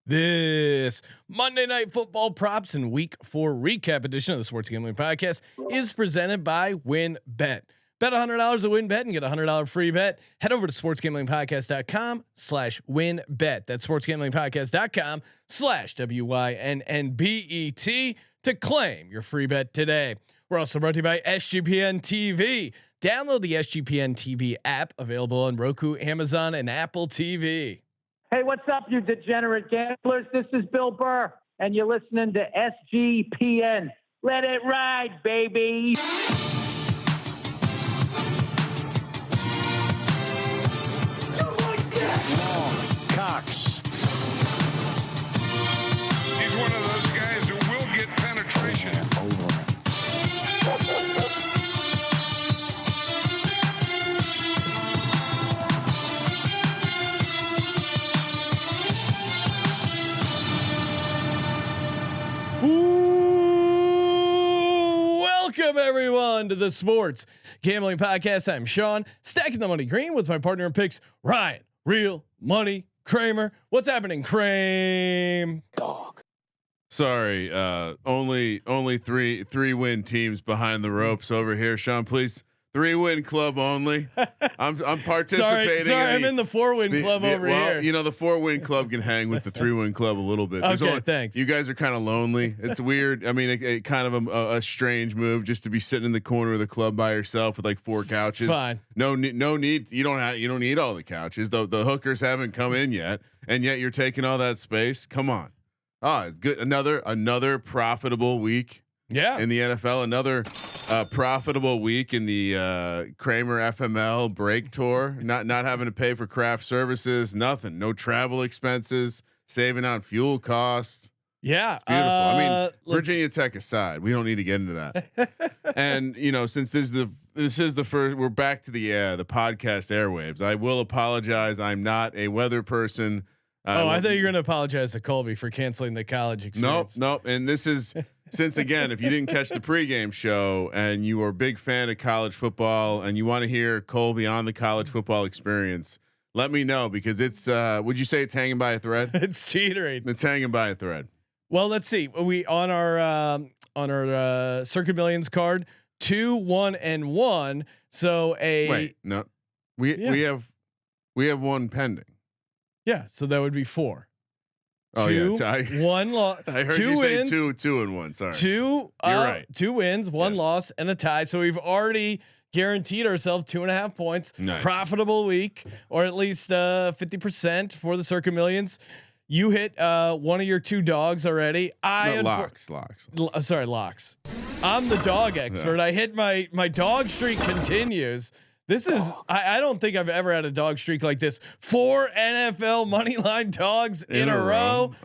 This Monday Night Football props and Week 4 recap edition of the Sports Gambling Podcast is presented by WinBet. Bet $100 at WinBet and get a $100 free bet. Head over to sportsgamblingpodcast.com/winbet. That's sportsgamblingpodcast.com/WYNNBET to claim your free bet today. We're also brought to you by SGPN TV. Download the SGPN TV app, available on Roku, Amazon, and Apple TV. Hey, what's up, you degenerate gamblers? This is Bill Burr, and you're listening to SGPN. Let it ride, baby. Cox. He's one of those guys who will get penetration. Welcome everyone to the Sports Gambling Podcast. I'm Sean, stacking the money green with my partner in picks, Ryan. Real money Kramer. What's happening, Kramer? Dog. Sorry, only three win teams behind the ropes over here, Sean. Please, 3-win club only. I'm participating. sorry, I'm in the 4-win club over here. You know, the 4-win club can hang with the 3-win club a little bit. Thanks. You guys are kind of lonely. It's weird. I mean, it kind of a strange move just to be sitting in the corner of the club by yourself with like 4 couches. Fine. No need. You don't need all the couches. The hookers haven't come in yet, and yet you're taking all that space. Come on. Good. Another profitable week. Yeah. In the NFL, another profitable week in the Kramer FML break tour. Not having to pay for craft services, nothing, no travel expenses, saving on fuel costs. Yeah, it's beautiful. I mean, Virginia Tech aside, we don't need to get into that. And you know, since this is the first, we're back to the podcast airwaves. I will apologize. I'm not a weather person. I thought you were going to apologize to Colby for canceling the college experience. Nope. And this is. Since again, if you didn't catch the pregame show and you are a big fan of college football and you want to hear Colby on the college football experience, let me know because it's. Would you say it's hanging by a thread? It's teetering. It's hanging by a thread. Well, let's see. We on our Circuit Millions card 2, 1, and 1. So we have one pending. Yeah, so that would be 4. Oh 2, yeah, 1 loss. I heard 2 you wins, say 2 and 1. Sorry, 2. You're right. 2 wins, 1 loss, and a tie. So we've already guaranteed ourselves 2.5 points. Nice. Profitable week, or at least 50% for the Circa Millions. You hit one of your 2 dogs already. Locks. Sorry, locks. I'm the dog expert. I hit my dog streak continues. This is I don't think I've ever had a dog streak like this. 4 NFL money line dogs in a row.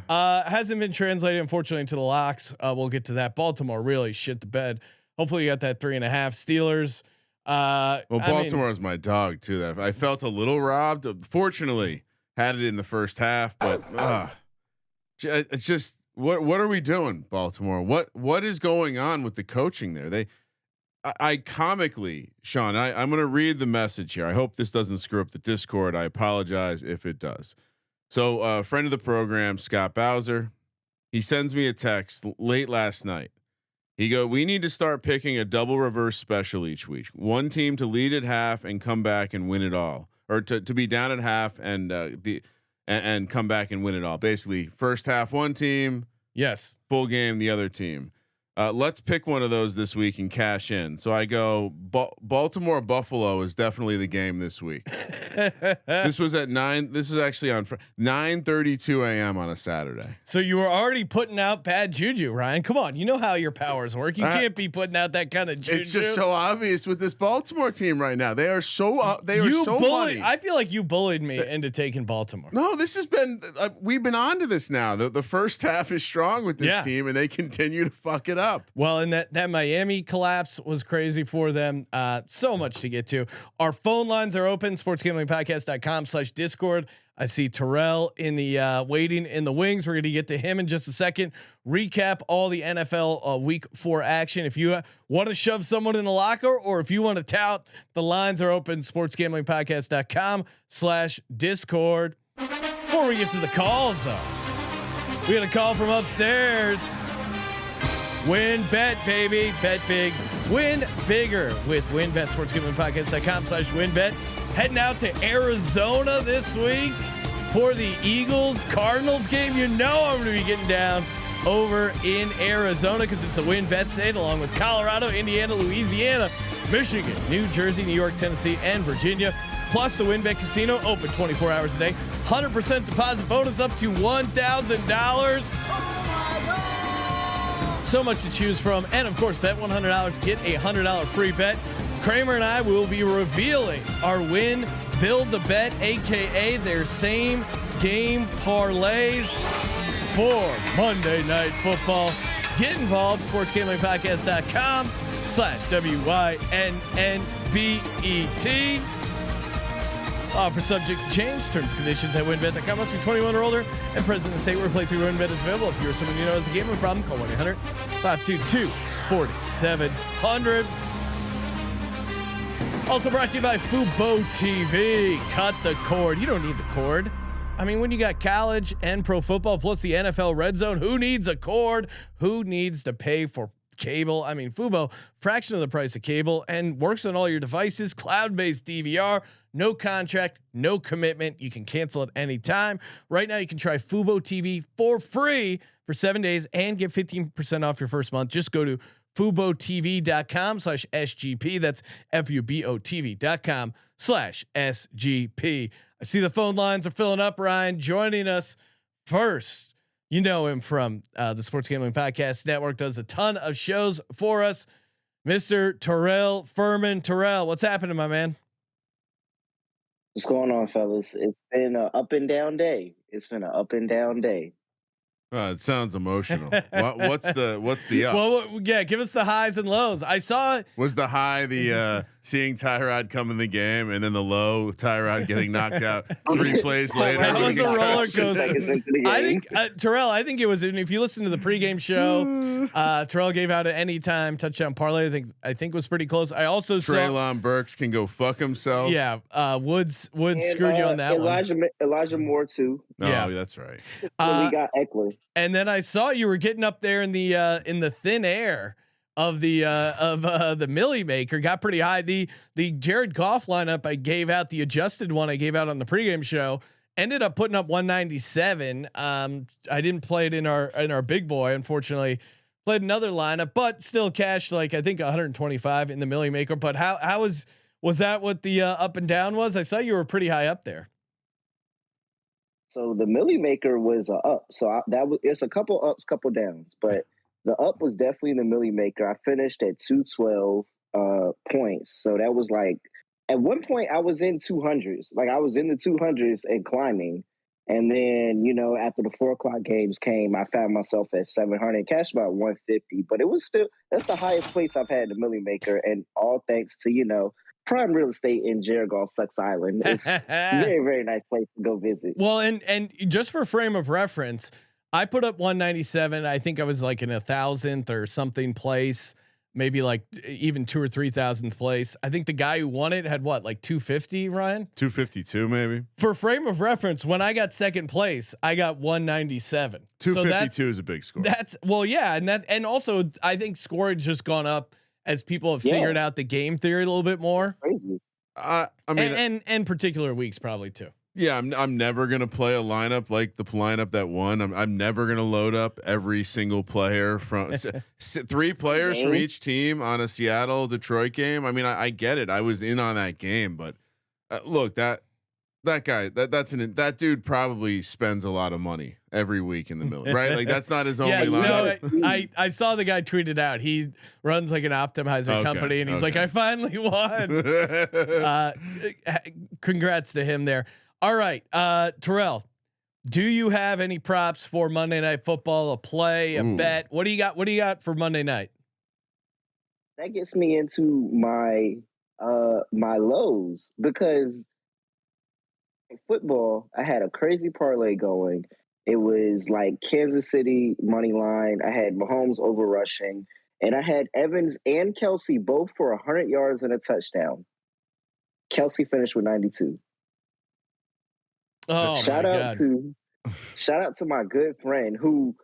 Hasn't been translated, unfortunately, to the locks. We'll get to that. Baltimore really shit the bed. Hopefully you got that 3.5 Steelers. Baltimore is my dog too. That I felt a little robbed. Fortunately, had it in the first half, but it's just what are we doing, Baltimore? What is going on with the coaching there? I comically, Sean, I'm going to read the message here. I hope this doesn't screw up the Discord. I apologize if it does. So, a friend of the program, Scott Bowser, he sends me a text late last night. We need to start picking a double reverse special each week. One team to lead at half and come back and win it all, or to be down at half and and come back and win it all. Basically, first half one team, yes, full game the other team. Let's pick one of those this week and cash in. So I go Baltimore Buffalo is definitely the game this week. This was at 9. This is actually on 9:32 a.m. on a Saturday. So you were already putting out bad juju, Ryan. Come on, you know how your powers work. You can't be putting out that kind of juju. It's just so obvious with this Baltimore team right now. They are so money. I feel like you bullied me into taking Baltimore. No, this has been we've been on to this now. The first half is strong with this team, and they continue to fuck it up. Well, and that Miami collapse was crazy for them. So much to get to. Our phone lines are open. sportsgamblingpodcast.com/discord. I see Terrell in the waiting in the wings. We're going to get to him in just a second. Recap all the NFL week 4 action. If you want to shove someone in the locker, or if you want to tout, the lines are open. sportsgamblingpodcast.com/discord. Before we get to the calls, though, We got a call from upstairs. Win bet, baby. Bet big. Win bigger with WinBet. SportsGamblingPodcast.com/WinBet. Heading out to Arizona this week for the Eagles-Cardinals game. You know I'm going to be getting down over in Arizona because it's a WinBet state along with Colorado, Indiana, Louisiana, Michigan, New Jersey, New York, Tennessee, and Virginia. Plus the WinBet Casino open 24 hours a day. 100% deposit bonus up to $1,000. So much to choose from. And of course, bet $100, get a $100 free bet. Kramer and I will be revealing our win, build the bet, AKA their same game parlays for Monday Night Football. Get involved, sportsgamblingpodcast.com/WYNNBET. Offer subject to change. Terms and conditions at WinBet.com. Must be 21 or older and present in the state where playthrough WinBet is available. If you're someone you know has a gambling problem, call 1-800-522-4700. Also brought to you by Fubo TV. Cut the cord. You don't need the cord. I mean, when you got college and pro football plus the NFL Red Zone, who needs a cord? Who needs to pay for cable? I mean, Fubo, fraction of the price of cable, and works on all your devices. Cloud-based DVR, no contract, no commitment. You can cancel at any time. Right now, you can try Fubo TV for free for 7 days and get 15% off your first month. Just go to FuboTV.com/SGP. That's FUBOTV.com/SGP. I see the phone lines are filling up. Ryan joining us first. You know him from the Sports Gambling Podcast Network. Does a ton of shows for us. Mr. Terrell Furman. Terrell, what's happening, my man? What's going on, fellas? It's been an up and down day. It sounds emotional. What's the up? Well, yeah, give us the highs and lows. I saw. Was the high the seeing Tyrod come in the game, and then the low Tyrod getting knocked out 3 plays later? That was a roller coaster. I think Terrell. I think it was. If you listen to the pregame show, Terrell gave out an anytime touchdown parlay. I think was pretty close. I also Treylon Burks can go fuck himself. Yeah, Woods screwed you on that one. Elijah Moore too. Oh, yeah, that's right. We got Eckler. And then I saw you were getting up there in the thin air of the Millie Maker. Got pretty high. The Jared Goff lineup I gave out, the adjusted one I gave out on the pregame show, ended up putting up 197. I didn't play it in our big boy, unfortunately. Played another lineup, but still cashed like I think 125 in the Millie Maker. But how was that what the up and down was? I saw you were pretty high up there. So the Millie Maker was a up. So it's a couple ups, couple downs, but the up was definitely the Millie Maker. I finished at 212 points. So that was like, at one point I was in 200s, like I was in the 200s and climbing. And then, after the 4:00 games came, I found myself at 700, cashed about 150, but it was still, that's the highest place I've had the Millie Maker. And all thanks to, prime real estate in Jared Goff Sucks Island. It's a very, very nice place to go visit. Well, and just for frame of reference, I put up 197. I think I was like in 1,000th or something place, maybe like even 2,000 or 3,000th place. I think the guy who won it had what, like 250, Ryan? 252 maybe. For frame of reference, when I got second place, I got 197. 252 is a big score. And also I think scoring just gone up as people have figured out the game theory a little bit more. Crazy. I mean, and particular weeks probably too. Yeah, I'm never gonna play a lineup like the lineup that won. I'm never gonna load up every single player from 3 players from each team on a Seattle Detroit game. I mean, I get it. I was in on that game, but look, that guy, that dude probably spends a lot of money every week in the middle, right? Like that's not his only lineup. No, I saw the guy tweeted out. He runs like an optimizer company, and he's like, I finally won. Congrats to him there. All right, Terrell, do you have any props for Monday Night Football? A play, a bet? What do you got? What do you got for Monday night? That gets me into my lows, because in football, I had a crazy parlay going. It was like Kansas City money line. I had Mahomes over rushing, and I had Evans and Kelsey both for 100 yards and a touchdown. Kelsey finished with 92. Oh, Shout out to Shout out to my good friend who,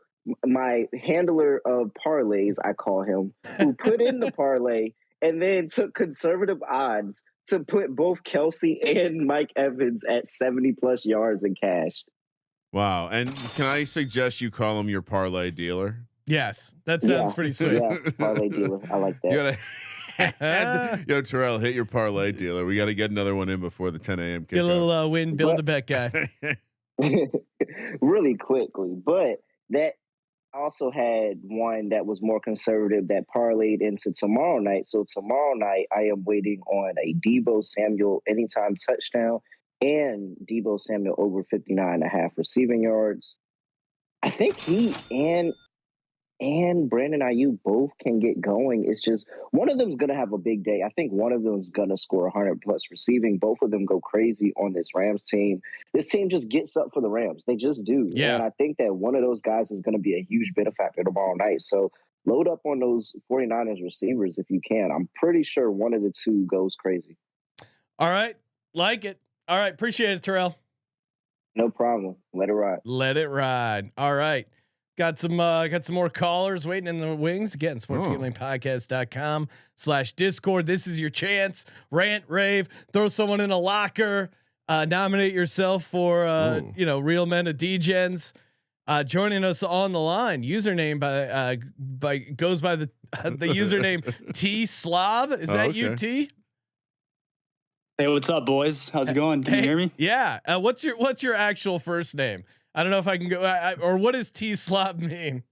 my handler of parlays, I call him, who put in the parlay and then took conservative odds to put both Kelsey and Mike Evans at 70+ yards in cash. Wow. And can I suggest you call him your parlay dealer? Yes, that sounds pretty sweet. Yeah, parlay dealer. I like that. You gotta, yo, Terrell, hit your parlay dealer. We got to get another one in before the 10 a.m. kickoff. Get a little win, build a bet guy. Really quickly, but that also had one that was more conservative that parlayed into tomorrow night. So tomorrow night, I am waiting on a Deebo Samuel anytime touchdown and Deebo Samuel over 59.5 receiving yards. I think he and Brandon Aiyuk both can get going. It's just one of them's going to have a big day. I think one of them's going to score 100+ receiving. Both of them go crazy on this Rams team. This team just gets up for the Rams. They just do. Yeah. And I think that one of those guys is going to be a huge benefactor tomorrow night. So load up on those 49ers receivers if you can. I'm pretty sure one of the two goes crazy. All right. Like it. All right. Appreciate it, Terrell. No problem. Let it ride. Let it ride. All right. Got some more callers waiting in the wings. Again, sportsgamblingpodcast.com/Discord. This is your chance. Rant, rave, throw someone in a locker, nominate yourself for Real Men of Degens. Joining us on the line, username goes by the username T Slav. Is that you, T? Hey, what's up, boys? How's it going? Can you hear me? Yeah. What's your actual first name? I don't know if I can go. Or what does T Slav mean?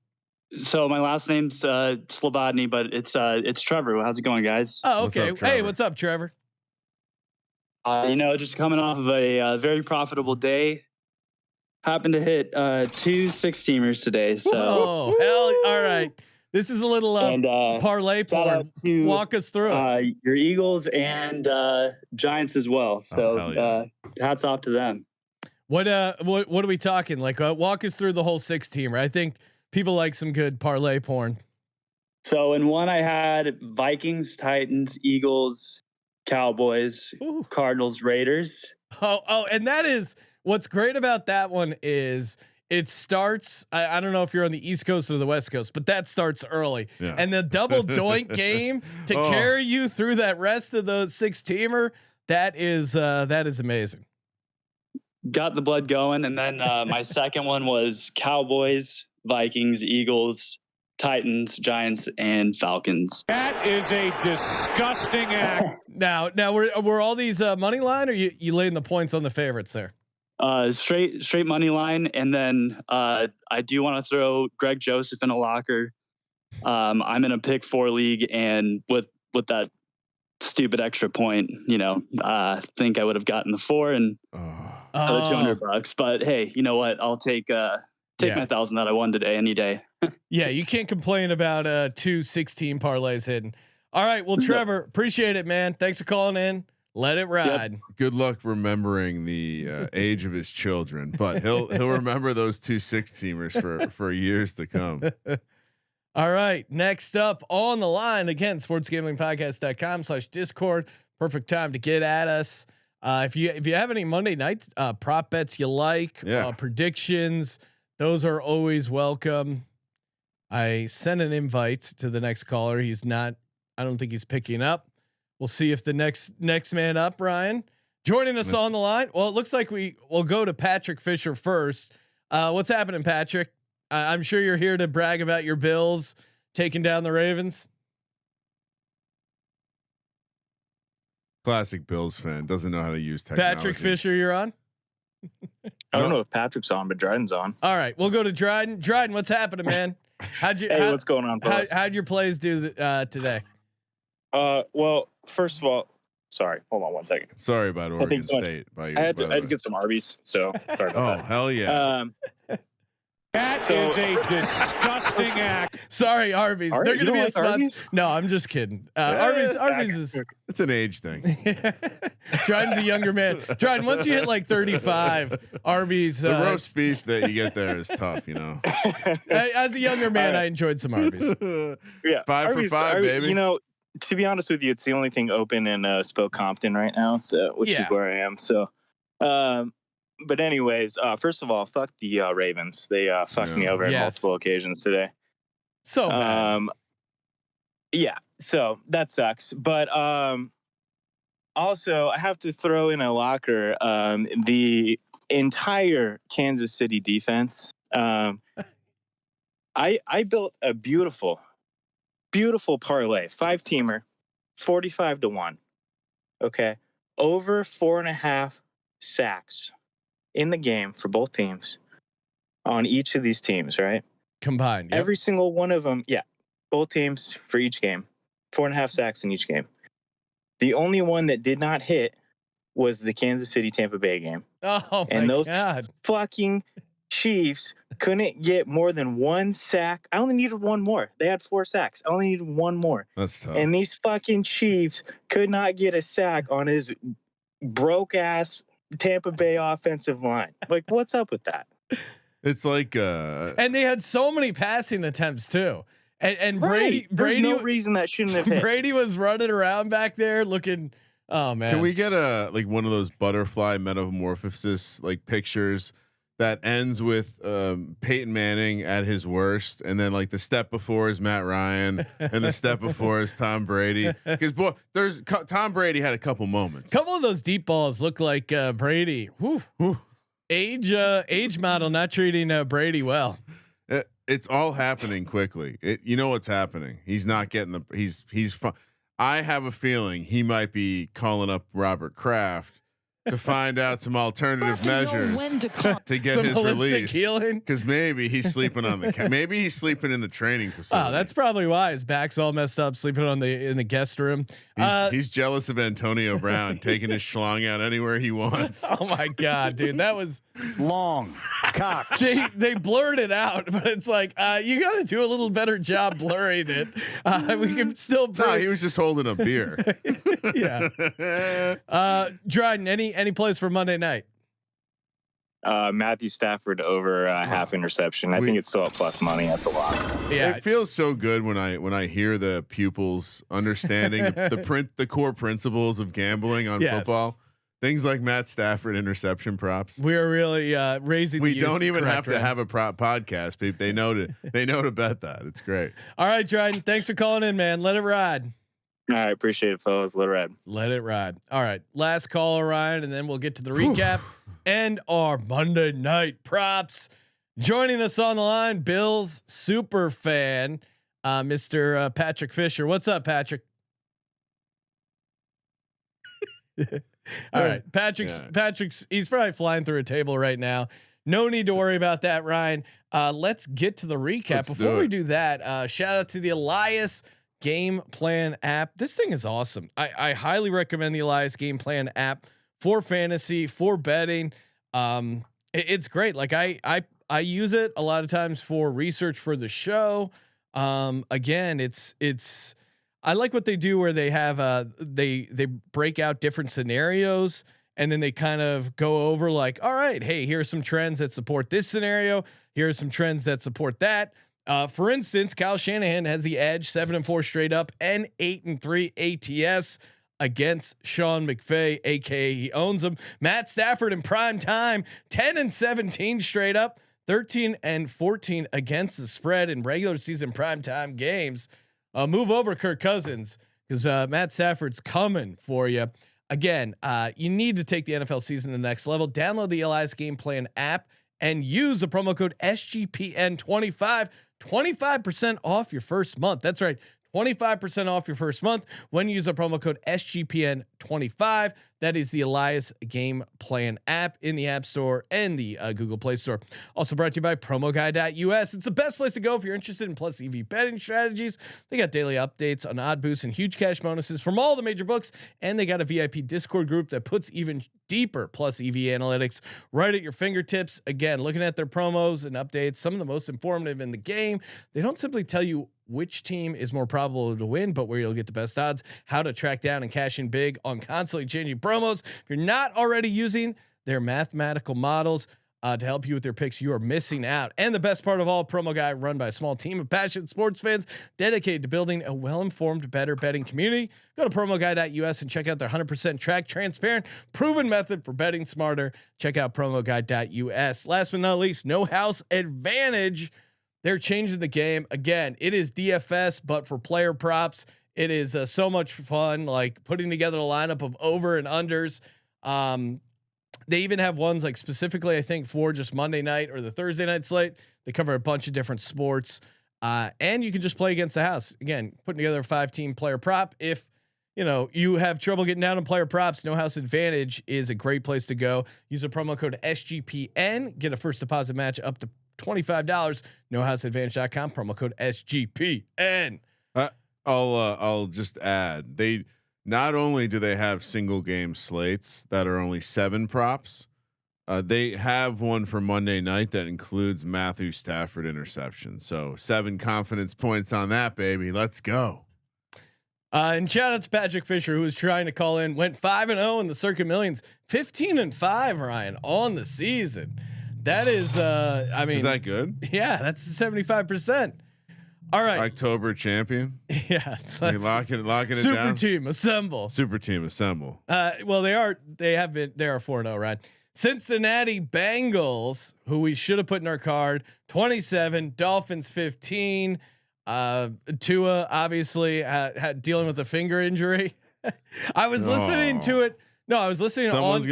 So my last name's Slobodny, but it's Trevor. How's it going, guys? Oh, okay. What's up, Hey, what's up, Trevor? Just coming off of a very profitable day. Happened to hit 2 6-teamers today. So oh hell, all right. This is a little parlay porn. Walk us through it. Your Eagles and Giants as well. So hats off to them. What are we talking? Like, walk us through the whole 6-teamer. I think people like some good parlay porn. So in one, I had Vikings, Titans, Eagles, Cowboys, Cardinals, Raiders. Oh, and that is what's great about that one is it starts. I don't know if you're on the East Coast or the West Coast, but that starts early. Yeah. And the double doink game to carry you through that rest of the 6-teamer. That is amazing. Got the blood going. And then my second one was Cowboys, Vikings, Eagles, Titans, Giants, and Falcons. That is a disgusting act. Now were all these money line, or you laying the points on the favorites there? Straight money line. And then I do want to throw Greg Joseph in a locker. I'm in a pick 4 league, and with that stupid extra point, I think I would have gotten the 4 and another $200. But hey, you know what? I'll take my 1,000 that I won today any day. Yeah, you can't complain about 2 16 parlays hidden. All right, well, Trevor, appreciate it, man. Thanks for calling in. Let it ride. Yep. Good luck remembering the age of his children, but he'll remember ththose 2 6-teamers for years to come. All right, next up on the line, again, sportsgamblingpodcast.com/Discord. Perfect time to get at us. If you have any Monday night prop bets you like, predictions, those are always welcome. I sent an invite to the next caller. He's not. I don't think he's picking up. We'll see if the next man up, Ryan, joining us on the line. Well, it looks like we'll go to Patrick Fisher first. What's happening, Patrick? I'm sure you're here to brag about your Bills taking down the Ravens. Classic Bills fan, doesn't know how to use technology. Patrick Fisher, you're on. I don't know if Patrick's on, but Dryden's on. All right, we'll go to Dryden. Dryden, what's happening, man? What's going on? How'd your plays do today? Well, first of all, sorry. Hold on one second. Sorry about Oregon State. I had to get some Arby's, so sorry about that. Hell yeah. That is a disgusting act. Sorry, Arby's. They're going to be a sponsor. No, I'm just kidding. Arby's is. It's an age thing. Dryden's a younger man. Dryden, once you hit like 35, Arby's. The roast beef that you get there is tough, As a younger man, I enjoyed some Arby's. Yeah, 5 Arby's, for 5, baby. To be honest with you, it's the only thing open in Spoke Compton right now, so which is where I am. So, but anyways, first of all, fuck the Ravens. They fucked me over on multiple occasions today. So bad. Yeah, so that sucks. But also, I have to throw in a locker the entire Kansas City defense. I built a beautiful parlay, 5-teamer, 45-1. Okay, over 4.5 sacks in the game for both teams on each of these teams, right? Combined. Yep. Every single one of them. Yeah. Both teams for each game, 4.5 sacks in each game. The only one that did not hit was the Kansas City Tampa Bay game. Oh, and my those God. fucking Chiefs couldn't get more than 1 sack. I only needed 1 more. They had 4 sacks. I only needed 1 more. That's tough. And these fucking Chiefs could not get a sack on his broke ass Tampa Bay offensive line. Like, what's up with that? It's like, and they had so many passing attempts too. And Right. Brady, There's no reason that shouldn't have hit. Brady was running around back there looking. Oh man! Can we get one of those butterfly metamorphosis pictures that ends with Peyton Manning at his worst, and then the step before is Matt Ryan, and the step before is Tom Brady? Because Tom Brady had a couple moments. Couple of those deep balls look like Brady. Whew. Age model not treating Brady well. It's all happening quickly. You know what's happening. He's not getting he's fun. I have a feeling he might be calling up Robert Kraft to find out some alternative measures to get Some his release. Because maybe he's sleeping on maybe he's sleeping in the training facility. Oh, that's probably why his back's all messed up, sleeping in the guest room. He's jealous of Antonio Brown taking his schlong out anywhere he wants. Oh my God, dude, that was long cock. They blurred it out, but it's like you got to do a little better job blurring it. We can still. No, he was just holding a beer. Yeah. Dryden, any plays for Monday night? Matthew Stafford over half interception. I think it's still at plus money. That's a lot. Yeah, it feels so good when I hear the pupils understanding the core principles of gambling on football. Things like Matt Stafford interception props. We are really raising. We don't even have to have a prop podcast. People, they know to bet that. It's great. All right, Dryden, thanks for calling in, man. Let it ride. All right, appreciate it, fellas. Let it ride. Let it ride. All right, last caller, Ryan, and then we'll get to the recap and our Monday night props. Joining us on the line, Bills super fan, Mr. Patrick Fisher. What's up, Patrick? All right, Patrick's he's probably flying through a table right now. No need to worry about that, Ryan. Let's get to the recap. Before we do that, shout out to the Elias Game Plan app. This thing is awesome. I highly recommend the Elias Game Plan app for fantasy, for betting. It's great. Like I use it a lot of times for research for the show. Again, it's I like what they do where they have they break out different scenarios and then they kind of go over like, all right, hey, here's some trends that support this scenario. Here's some trends that support that. For instance, Kyle Shanahan has the edge 7-4 straight up and 8-3 ATS against Sean McVay, aka he owns him. Matt Stafford in prime time, 10-17 straight up, 13-14 against the spread in regular season primetime games. Move over Kirk Cousins because Matt Stafford's coming for you. Again, you need to take the NFL season to the next level. Download the Elias Game Plan app and use the promo code SGPN25, 25% off your first month. That's right. 25% off your first month when you use the promo code SGPN25. That is the Elias Game Plan app in the App Store and the Google Play Store. Also brought to you by PromoGuy.us. It's the best place to go if you're interested in plus EV betting strategies. They got daily updates on odd boosts and huge cash bonuses from all the major books, and they got a VIP Discord group that puts even deeper plus EV analytics right at your fingertips. Again, looking at their promos and updates, some of the most informative in the game. They don't simply tell you which team is more probable to win, but where you'll get the best odds, how to track down and cash in big on constantly changing promos. If you're not already using their mathematical models, to help you with your picks. You are missing out. And the best part of all, Promo Guy run by a small team of passionate sports fans dedicated to building a well-informed, better betting community. Go to promoguy.us and check out their 100% track, transparent, proven method for betting smarter. Check out promoguy.us. Last but not least, No House Advantage. They're changing the game again. It is DFS, but for player props. It is so much fun, like putting together a lineup of over and unders. They even have ones like specifically, I think, for just Monday night or the Thursday night slate. They cover a bunch of different sports, and you can just play against the house. Again, putting together a 5-team player prop. If you have trouble getting down on player props, No House Advantage is a great place to go. Use the promo code SGPN. Get a first deposit match up to $25. NoHouseAdvantage.com. Promo code SGPN. I'll just add, they not only do they have single game slates that are only 7 props, they have one for Monday night that includes Matthew Stafford interception. So 7 confidence points on that, baby. Let's go. And shout out to Patrick Fisher, who was trying to call in, went 5-0 in the Circuit Millions, 15-5, Ryan, on the season. That is, I mean, is that good? Yeah, that's 75%. All right, October champion. Yeah, locking it down. Super team assemble. Super team assemble. Well, they are 4-0, right? Cincinnati Bengals, who we should have put in our card, 27. Dolphins 15. Tua obviously had dealing with a finger injury. I was listening to it. No, I was listening. Someone's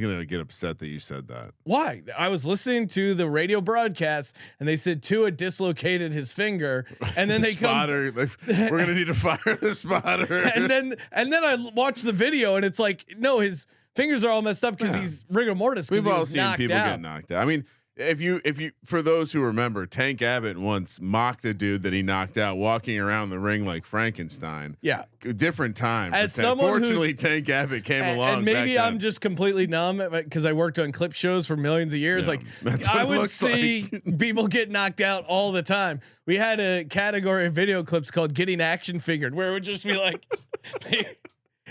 gonna get upset that you said that. Why? I was listening to the radio broadcast and they said Tua dislocated his finger, and then the they spotter, we're gonna need to fire the spotter. and then I watched the video and it's like, no, his fingers are all messed up because he's rigor mortis. We've all seen people get knocked out. I mean, if you for those who remember, Tank Abbott once mocked a dude that he knocked out walking around the ring like Frankenstein. Yeah, different time. Fortunately, Tank Abbott came along. And maybe I'm just completely numb because I worked on clip shows for millions of years. Yeah, like I would see people get knocked out all the time. We had a category of video clips called "Getting Action Figured," where it would just be like,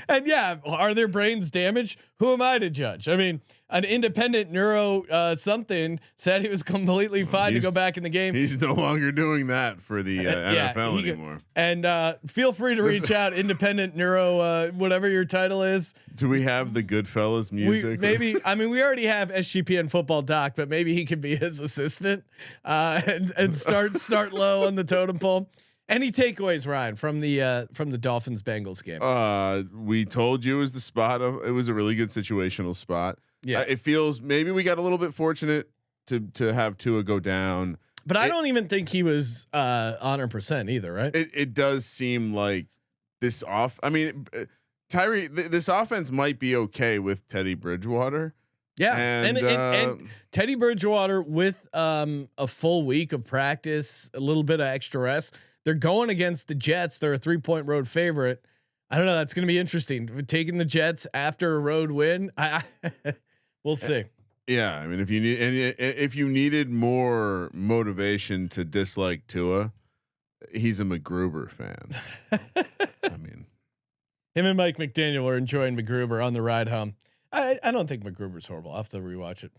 and yeah, are their brains damaged? Who am I to judge? I mean, an independent neuro something said he was completely fine to go back in the game. He's no longer doing that for the NFL anymore. And feel free to reach out, independent neuro, whatever your title is. Do we have the Goodfellas music? I mean, we already have SGPN football doc, but maybe he could be his assistant and start low on the totem pole. Any takeaways, Ryan, from the Dolphins Bengals game? We told you it was the spot it was a really good situational spot. Yeah, it feels maybe we got a little bit fortunate to have Tua go down, but I don't even think he was 100% either, right? It does seem like this off. I mean, Tyree, this offense might be okay with Teddy Bridgewater. Yeah, and Teddy Bridgewater with a full week of practice, a little bit of extra rest. They're going against the Jets. They're a 3-point road favorite. I don't know. That's going to be interesting. Taking the Jets after a road win. We'll see. Yeah, I mean, if you needed more motivation to dislike Tua, he's a McGruber fan. I mean, him and Mike McDaniel were enjoying McGruber on the ride home. I don't think McGruber's horrible. I'll have to rewatch it.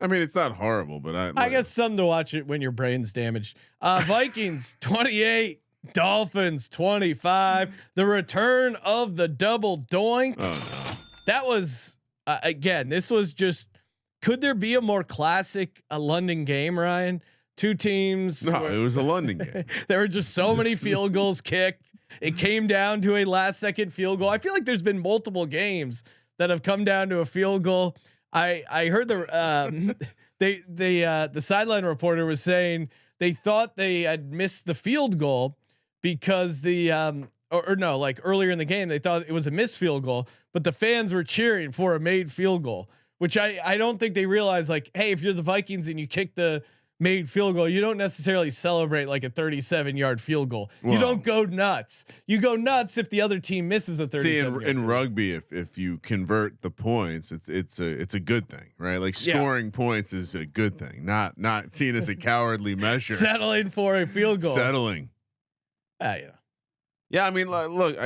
I mean, it's not horrible, but I guess something to watch it when your brain's damaged. Vikings 28, Dolphins 25. The return of the double doink. Oh, no. That was again. This was just. Could there be a more classic London game, Ryan? Two teams. No, it was a London game. There were just so many field goals kicked. It came down to a last-second field goal. I feel like there's been multiple games that have come down to a field goal. I heard the sideline reporter was saying they thought they had missed the field goal because like earlier in the game they thought it was a missed field goal, but the fans were cheering for a made field goal, which I don't think they realize. Like, hey, if you're the Vikings and you kick the made field goal, you don't necessarily celebrate like a 37-yard field goal. Well, you don't go nuts. You go nuts if the other team misses a 37. See, in rugby, if you convert the points, it's a good thing, right? Like scoring points is a good thing, not seen as a cowardly measure. Settling for a field goal. Settling. Yeah. I mean, look,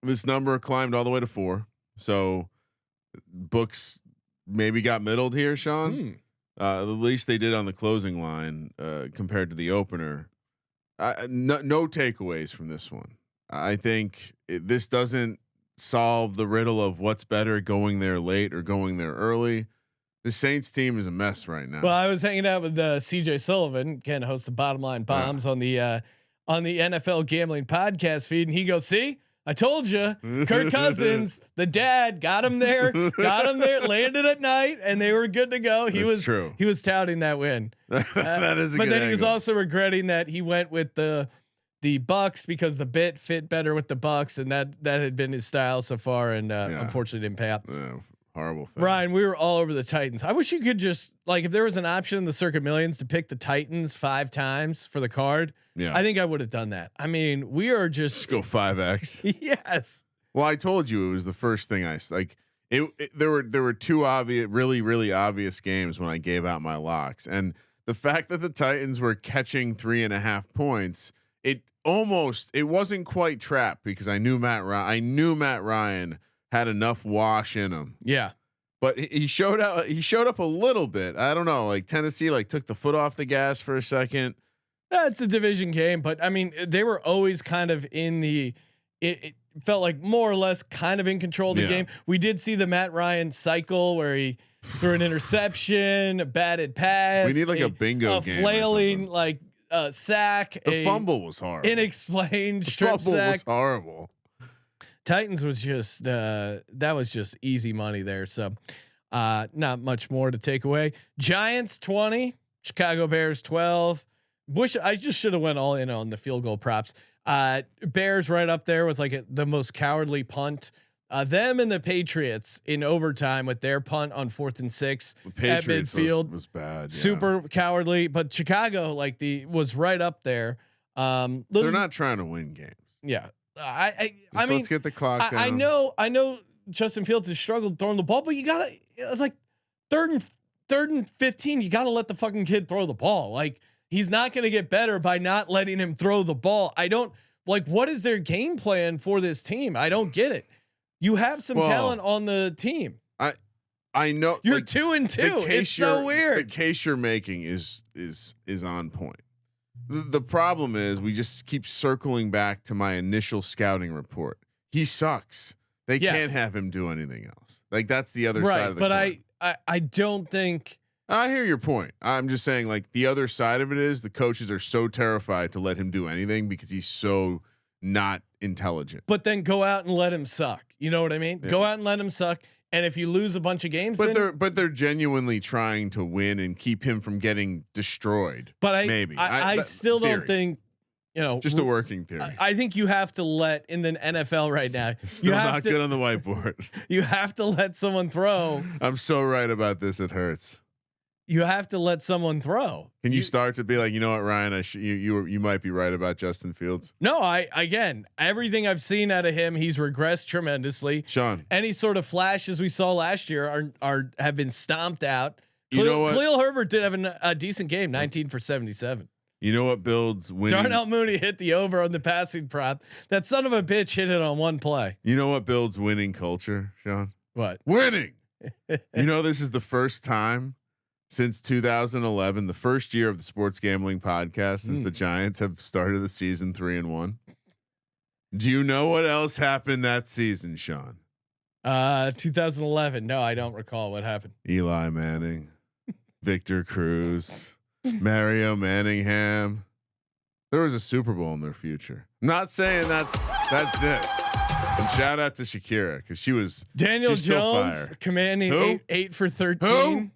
this number climbed all the way to 4. So books maybe got middled here, Sean. At least they did on the closing line compared to the opener. No takeaways from this one. I think this doesn't solve the riddle of what's better, going there late or going there early. The Saints team is a mess right now. Well, I was hanging out with CJ Sullivan, again, host of Bottom Line Bombs on the NFL Gambling Podcast feed, and he goes, "See, I told you, Kirk Cousins, the dad, got him there, landed at night, and they were good to go." He was touting that win. That is, but then he was angle. also regretting that he went with the Bucks because the bit fit better with the Bucks, and that had been his style so far, and unfortunately didn't pay out. Horrible thing. Ryan, we were all over the Titans. I wish you could just, like, if there was an option in the Circuit Millions to pick the Titans 5 times for the card, I think I would have done that. I mean, we are just go 5x. Yes. Well, I told you it was the first thing I like. There were 2 obvious, really obvious games when I gave out my locks, and the fact that the Titans were catching 3.5 points, it wasn't quite trapped because I knew Matt Ryan had enough wash in him. Yeah. But he showed up a little bit. I don't know, like Tennessee took the foot off the gas for a second. It's a division game, but I mean, they were always kind of in the, it felt like more or less kind of in control of the game. We did see the Matt Ryan cycle where he threw an interception, a batted pass. We need like a bingo game, flailing sack. The fumble was horrible. Unexplained strip fumble sack. Was horrible. Titans was just that was just easy money there. So not much more to take away. Giants 20, Chicago Bears 12. I just should have went all in on the field goal props. Bears right up there with the most cowardly punt. Them and the Patriots in overtime with their punt on 4th and 6 at midfield was bad. Yeah. Super cowardly, but Chicago was right up there. They're not trying to win games. Yeah. I mean, let's get the clock down. I know Justin Fields has struggled throwing the ball, but it's like third and 15. You gotta let the fucking kid throw the ball. Like, he's not going to get better by not letting him throw the ball. I don't what is their game plan for this team? I don't get it. You have some talent on the team. I know you're 2-2. It's so weird. The case you're making is on point. The problem is we just keep circling back to my initial scouting report. He sucks. They can't have him do anything else. Like, that's the other side of the coin. But I don't think. I hear your point. I'm just saying, the other side of it is the coaches are so terrified to let him do anything because he's so not intelligent. But then go out and let him suck. You know what I mean? Yeah. Go out and let him suck. And if you lose a bunch of games, but they're genuinely trying to win and keep him from getting destroyed. But I still theory. Don't think, just a working theory. I think you have to let in the NFL right now. Still not good on the whiteboard. You have to let someone throw. I'm so right about this. It hurts. You have to let someone throw. Can you start to be like, you know what, Ryan? You might be right about Justin Fields. No, again, everything I've seen out of him, he's regressed tremendously. Sean, any sort of flashes we saw last year have been stomped out. You know what? Khalil Herbert did have a decent game, 19 for 77. You know what builds winning? Darnell Mooney hit the over on the passing prop. That son of a bitch hit it on one play. You know what builds winning culture, Sean? What? Winning. This is the first time since 2011, the first year of the Sports Gambling Podcast, since the Giants have started the season 3-1. Do you know what else happened that season, Sean? 2011. No, I don't recall what happened. Eli Manning, Victor Cruz, Mario Manningham. There was a Super Bowl in their future. I'm not saying that's this. And shout out to Shakira because she's Jones commanding 8 for 13. Who?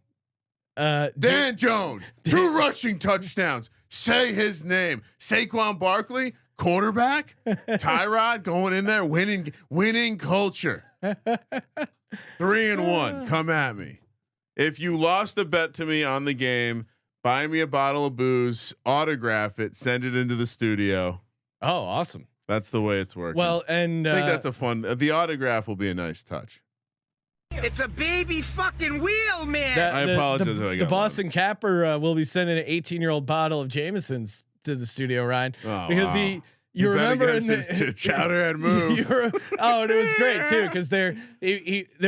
Dan Jones, 2 rushing touchdowns. Say his name. Saquon Barkley, quarterback. Tyrod going in there, winning culture. 3-1. Come at me. If you lost a bet to me on the game, buy me a bottle of booze, autograph it, send it into the studio. Oh, awesome. That's the way it's working. Well, and I think that's a fun. The autograph will be a nice touch. It's a baby fucking wheel, man. I apologize. The Boston Capper will be sending an 18-year-old bottle of Jameson's to the studio, Ryan, because You remember in the Chowderhead move? And it was great too because there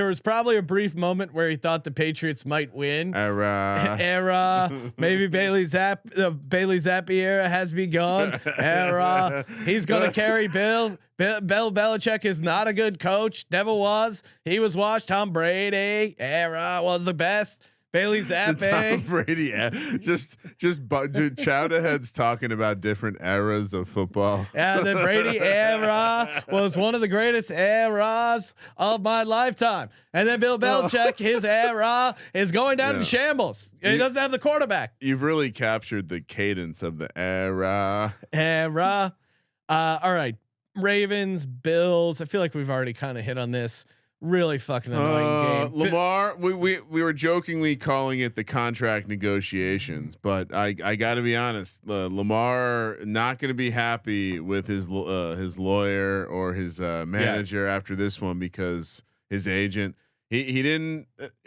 was probably a brief moment where he thought the Patriots might win. Era. Maybe Bailey Zappi era has begun. Era. He's gonna carry Bill. Bill Belichick is not a good coach. Never was. He was washed. Tom Brady era was the best. Bailey Zappi. Tom Brady, just dude, Chowderhead's talking about different eras of football. Yeah, the Brady era was one of the greatest eras of my lifetime. And then Bill Belichick, his era is going down in shambles. He doesn't have the quarterback. You've really captured the cadence of the era. All right, Ravens, Bills. I feel like we've already kind of hit on this. Really fucking annoying game. Lamar, we were jokingly calling it the contract negotiations, but I got to be honest, Lamar not going to be happy with his lawyer or his manager after this one because his agent he didn't.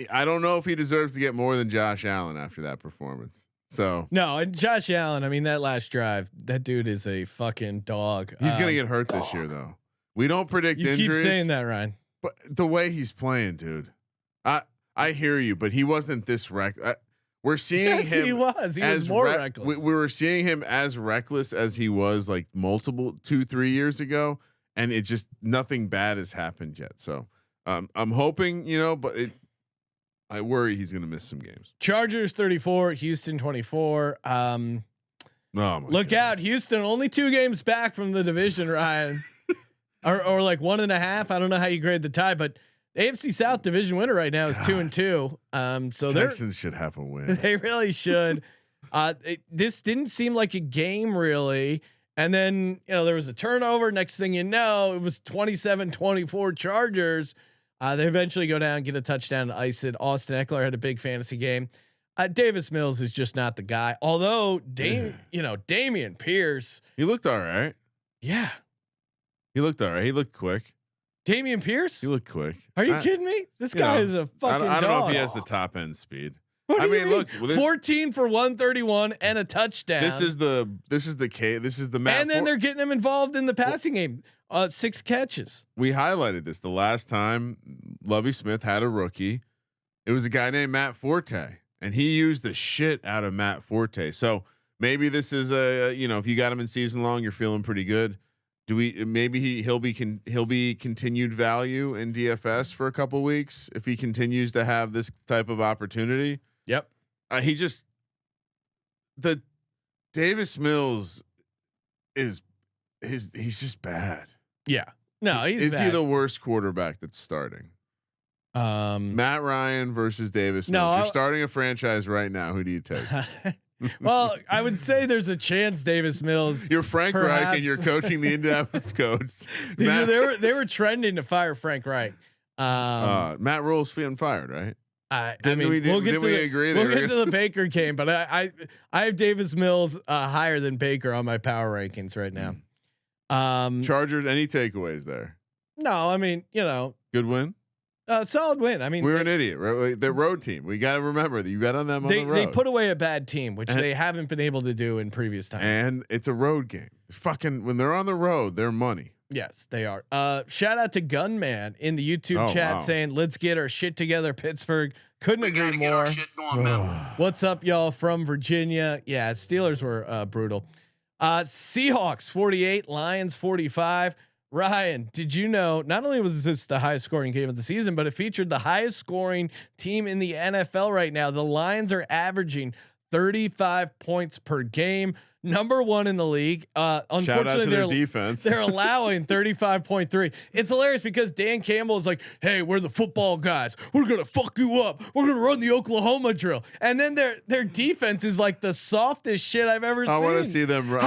I don't know if he deserves to get more than Josh Allen after that performance. So no, and Josh Allen. I mean, that last drive, that dude is a fucking dog. He's gonna get hurt this year, though. We don't predict injuries. You keep saying that, Ryan. But the way he's playing, dude, I hear you, but he wasn't this reckless. We're seeing him. He was more reckless. We were seeing him as reckless as he was like 2-3 years ago, and it just nothing bad has happened yet. So I'm hoping, but I worry he's going to miss some games. Chargers 34, Houston 24. Look out, Houston! Only 2 games back from the division, Ryan. Or like 1.5. I don't know how you grade the tie, but AFC South division winner right now is 2-2. So Texans should have a win. They really should. This didn't seem like a game really. And then, there was a turnover. Next thing you know, it was 27-24 Chargers. They eventually go down, get a touchdown to ice it. Austin Eckler had a big fantasy game. Davis Mills is just not the guy. Although Damian Pierce, he looked all right. Yeah. He looked all right. He looked quick. Damian Pierce? He looked quick. Are you kidding me? This guy is a fucking I don't know dog. if he has the top end speed. What do you mean? Look, 14 for 131 and a touchdown. This is the Matt. And then they're getting him involved in the passing game. 6 catches. We highlighted this the last time Lovie Smith had a rookie. It was a guy named Matt Forte, and he used the shit out of Matt Forte. So maybe this is if you got him in season long, you're feeling pretty good. He'll be continued value in DFS for a couple weeks if he continues to have this type of opportunity. Yep. The Davis Mills he's just bad. Yeah. No, is he the worst quarterback that's starting? Matt Ryan versus Davis Mills. You're starting a franchise right now. Who do you take? Well, I would say there's a chance Davis Mills. You're Frank Reich and you're coaching the Indianapolis Colts. They were trending to fire Frank Reich. Matt Rule's being fired, right? We'll get to the Baker game, but I have Davis Mills higher than Baker on my power rankings right now. Chargers. Any takeaways there? No, good win. Solid win. We're an idiot. Right? The road team. We got to remember that you bet on them on the road. They put away a bad team, which they haven't been able to do in previous times. And it's a road game. Fucking when they're on the road, they're money. Yes, they are. Shout out to Gunman in the YouTube chat saying, "Let's get our shit together, Pittsburgh." Couldn't agree more. What's up, y'all from Virginia? Yeah, Steelers were brutal. Seahawks 48, Lions 45. Ryan, did you know not only was this the highest scoring game of the season, but it featured the highest scoring team in the NFL right now? The Lions are averaging 35 points per game, number 1 in the league. Unfortunately, their defense. They're allowing 35.3. It's hilarious because Dan Campbell is like, "Hey, we're the football guys. We're gonna fuck you up. We're gonna run the Oklahoma drill." And then their defense is like the softest shit I've ever seen. I want to see them run.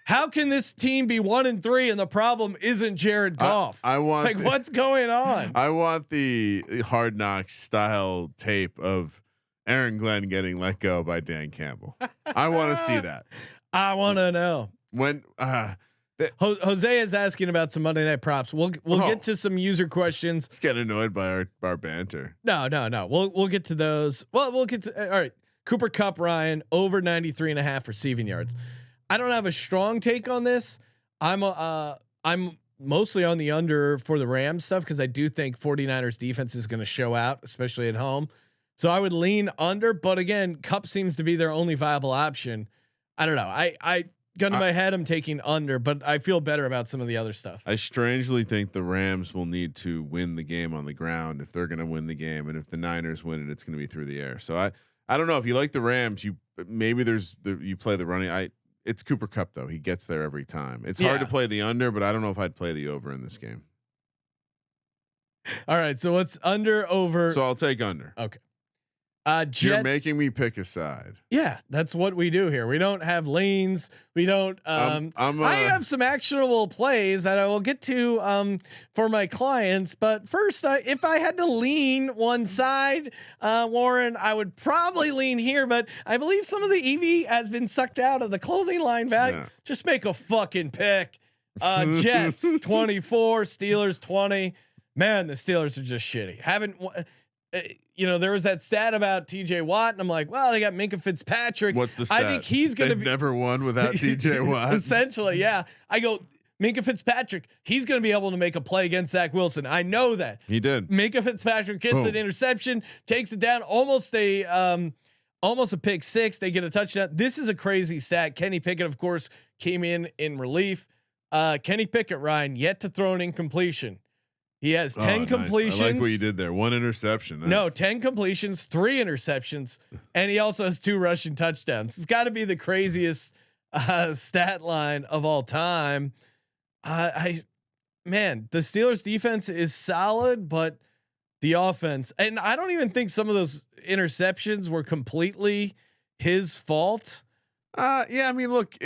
How can this team be 1-3 and the problem isn't Jared Goff? I want what's going on? I want the Hard Knocks style tape of Aaron Glenn getting let go by Dan Campbell. I want to see that. I want to know when Jose is asking about some Monday Night props. We'll get to some user questions. Let's get annoyed by our banter. No. We'll get to those. Well, we'll get to all right. Cooper Kupp, Ryan over 93.5 receiving yards. I don't have a strong take on this. I'm mostly on the under for the Rams stuff because I do think 49ers defense is going to show out, especially at home. So I would lean under, but again, Kupp seems to be their only viable option. I don't know. I gun to my head, I'm taking under, but I feel better about some of the other stuff. I strangely think the Rams will need to win the game on the ground if they're going to win the game, and if the Niners win it, it's going to be through the air. So I don't know if you like the Rams. You play the running. It's Cooper Kupp though. He gets there every time. It's hard to play the under, but I don't know if I'd play the over in this game. All right, so what's under over? So I'll take under. Okay. You're making me pick a side. Yeah, that's what we do here. We don't have leans. We don't. I have some actionable plays that I will get to for my clients. But first, if I had to lean one side, Warren, I would probably lean here. But I believe some of the EV has been sucked out of the closing line value. Yeah. Just make a fucking pick. Jets 24, Steelers 20. Man, the Steelers are just shitty. There was that stat about TJ Watt, and I'm like, well, they got Minkah Fitzpatrick. What's the stat? I think he's going to be never won without TJ Watt. Essentially, yeah. I go Minkah Fitzpatrick. He's going to be able to make a play against Zach Wilson. I know that he did. Minkah Fitzpatrick gets an interception, takes it down, almost a pick six. They get a touchdown. This is a crazy stat. Kenny Pickett, of course, came in relief. Kenny Pickett, Ryan, yet to throw an incompletion. He has 10 completions. I like what you did there. 1 interception. No, 10 completions, 3 interceptions, and he also has 2 rushing touchdowns. It's got to be the craziest stat line of all time. The Steelers defense is solid, but the offense, and I don't even think some of those interceptions were completely his fault. Yeah, I mean, look.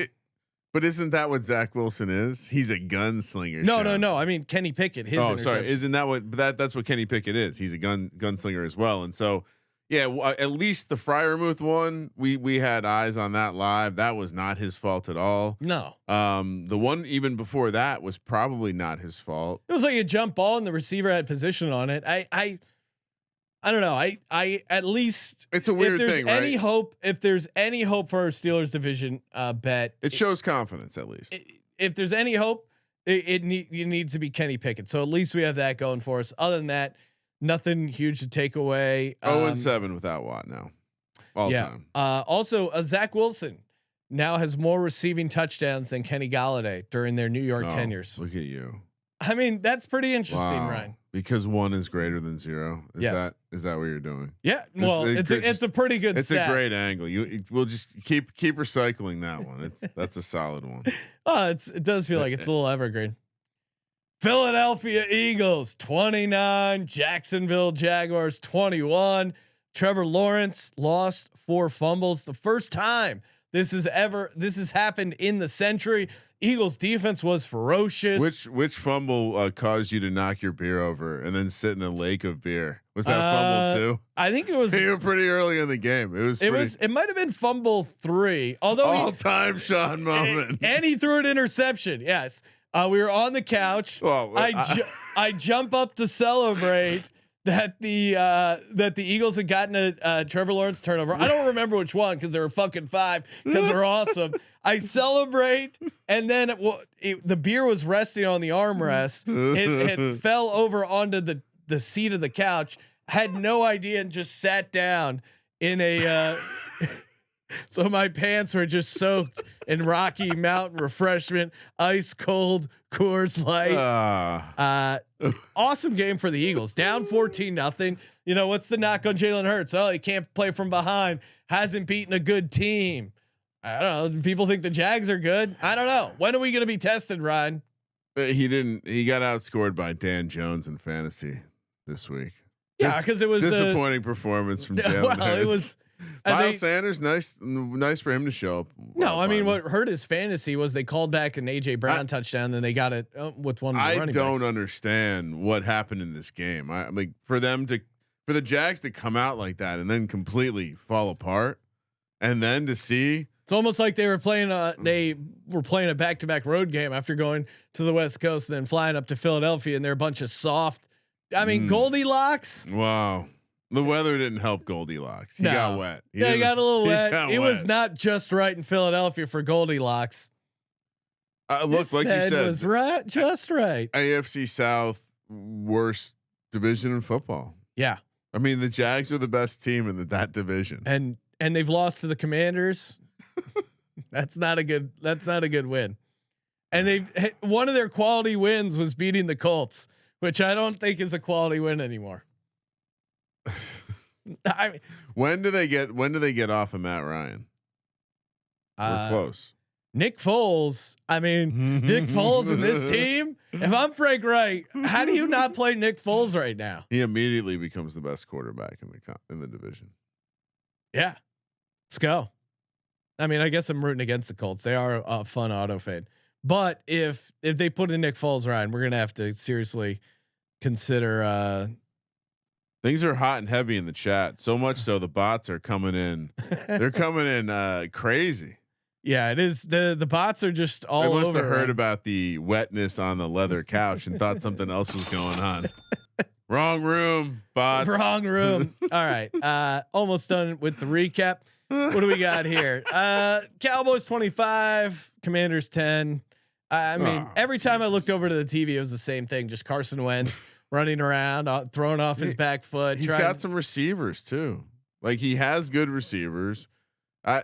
But isn't that what Zach Wilson is? He's a gunslinger. No. I mean Kenny Pickett. Sorry. Isn't that what? But that's what Kenny Pickett is. He's a gunslinger as well. And so, yeah, at least the Freiermuth one, we had eyes on that live. That was not his fault at all. No. The one even before that was probably not his fault. It was like a jump ball, and the receiver had position on it. I don't know. I at least it's a weird thing, right? If there's any hope for our Steelers division bet, it shows confidence at least. If there's any hope, it needs to be Kenny Pickett. So at least we have that going for us. Other than that, nothing huge to take away. 0-7 without Watt now, all time. Also, Zach Wilson now has more receiving touchdowns than Kenny Galladay during their New York tenures. Look at you. I mean, that's pretty interesting, wow. Ryan. Because 1 is greater than 0. Is that what you're doing? Yeah. Well, it's a pretty good. It's stat. a great angle. We'll just keep recycling that one. That's a solid one. It does feel like it's a little evergreen. Philadelphia Eagles 29, Jacksonville Jaguars 21. Trevor Lawrence lost 4 fumbles. The first time this has happened in the century. Eagles defense was ferocious. Which fumble caused you to knock your beer over and then sit in a lake of beer? Was that fumble 2? I think it was. You were pretty early in the game. It might have been fumble 3. Although all-time Sean moment. And he threw an interception. Yes. We were on the couch. Well, I jump up to celebrate that the Eagles had gotten a Trevor Lawrence turnover. I don't remember which one because there were fucking 5 because they're awesome. I celebrate, and then the beer was resting on the armrest. It fell over onto the seat of the couch. Had no idea and just sat down in a. So my pants were just soaked in Rocky Mountain refreshment, ice cold Coors Light. Awesome game for the Eagles. Down 14-0. You know what's the knock on Jalen Hurts? Oh, he can't play from behind. Hasn't beaten a good team. I don't know. People think the Jags are good. I don't know. When are we going to be tested, Ryan? He didn't. He got outscored by Dan Jones in fantasy this week. Yeah, because it was disappointing performance from Jalen. Well, it was. Miles Sanders, nice for him to show up. No, I mean what hurt his fantasy was they called back an AJ Brown touchdown, then they got it with one. I don't backs. Understand what happened in this game. I mean, for the Jags to come out like that and then completely fall apart, and then to see. It's almost like they were playing a back-to-back road game after going to the West Coast and then flying up to Philadelphia, and they're a bunch of soft. I mean, Goldilocks. Wow. The weather didn't help Goldilocks. He got wet. He got a little wet. It was not just right in Philadelphia for Goldilocks. Look, like you said, was right, just right. AFC South, worst division in football. Yeah, I mean the Jags are the best team in that division, and they've lost to the Commanders. That's not a good win. And one of their quality wins was beating the Colts, which I don't think is a quality win anymore. I mean, when do they get off of Matt Ryan? We're close. Nick Foles. I mean, Nick Foles and this team. If I'm Frank Wright, how do you not play Nick Foles right now? He immediately becomes the best quarterback in the division. Yeah, let's go. I mean, I guess I'm rooting against the Colts. They are a fun auto fade. But if they put in Nick Foles, Ryan, we're gonna have to seriously consider. Things are hot and heavy in the chat. So much so the bots are coming in. They're coming in crazy. Yeah, it is. The bots are just all over. They must have heard about the wetness on the leather couch and thought something else was going on. Wrong room, bots. Wrong room. All right. Almost done with the recap. What do we got here? Cowboys 25, Commanders 10. I mean, every time I looked over to the TV, it was the same thing. Just Carson Wentz running around, throwing off his back foot. He's got some receivers too. Like he has good receivers. I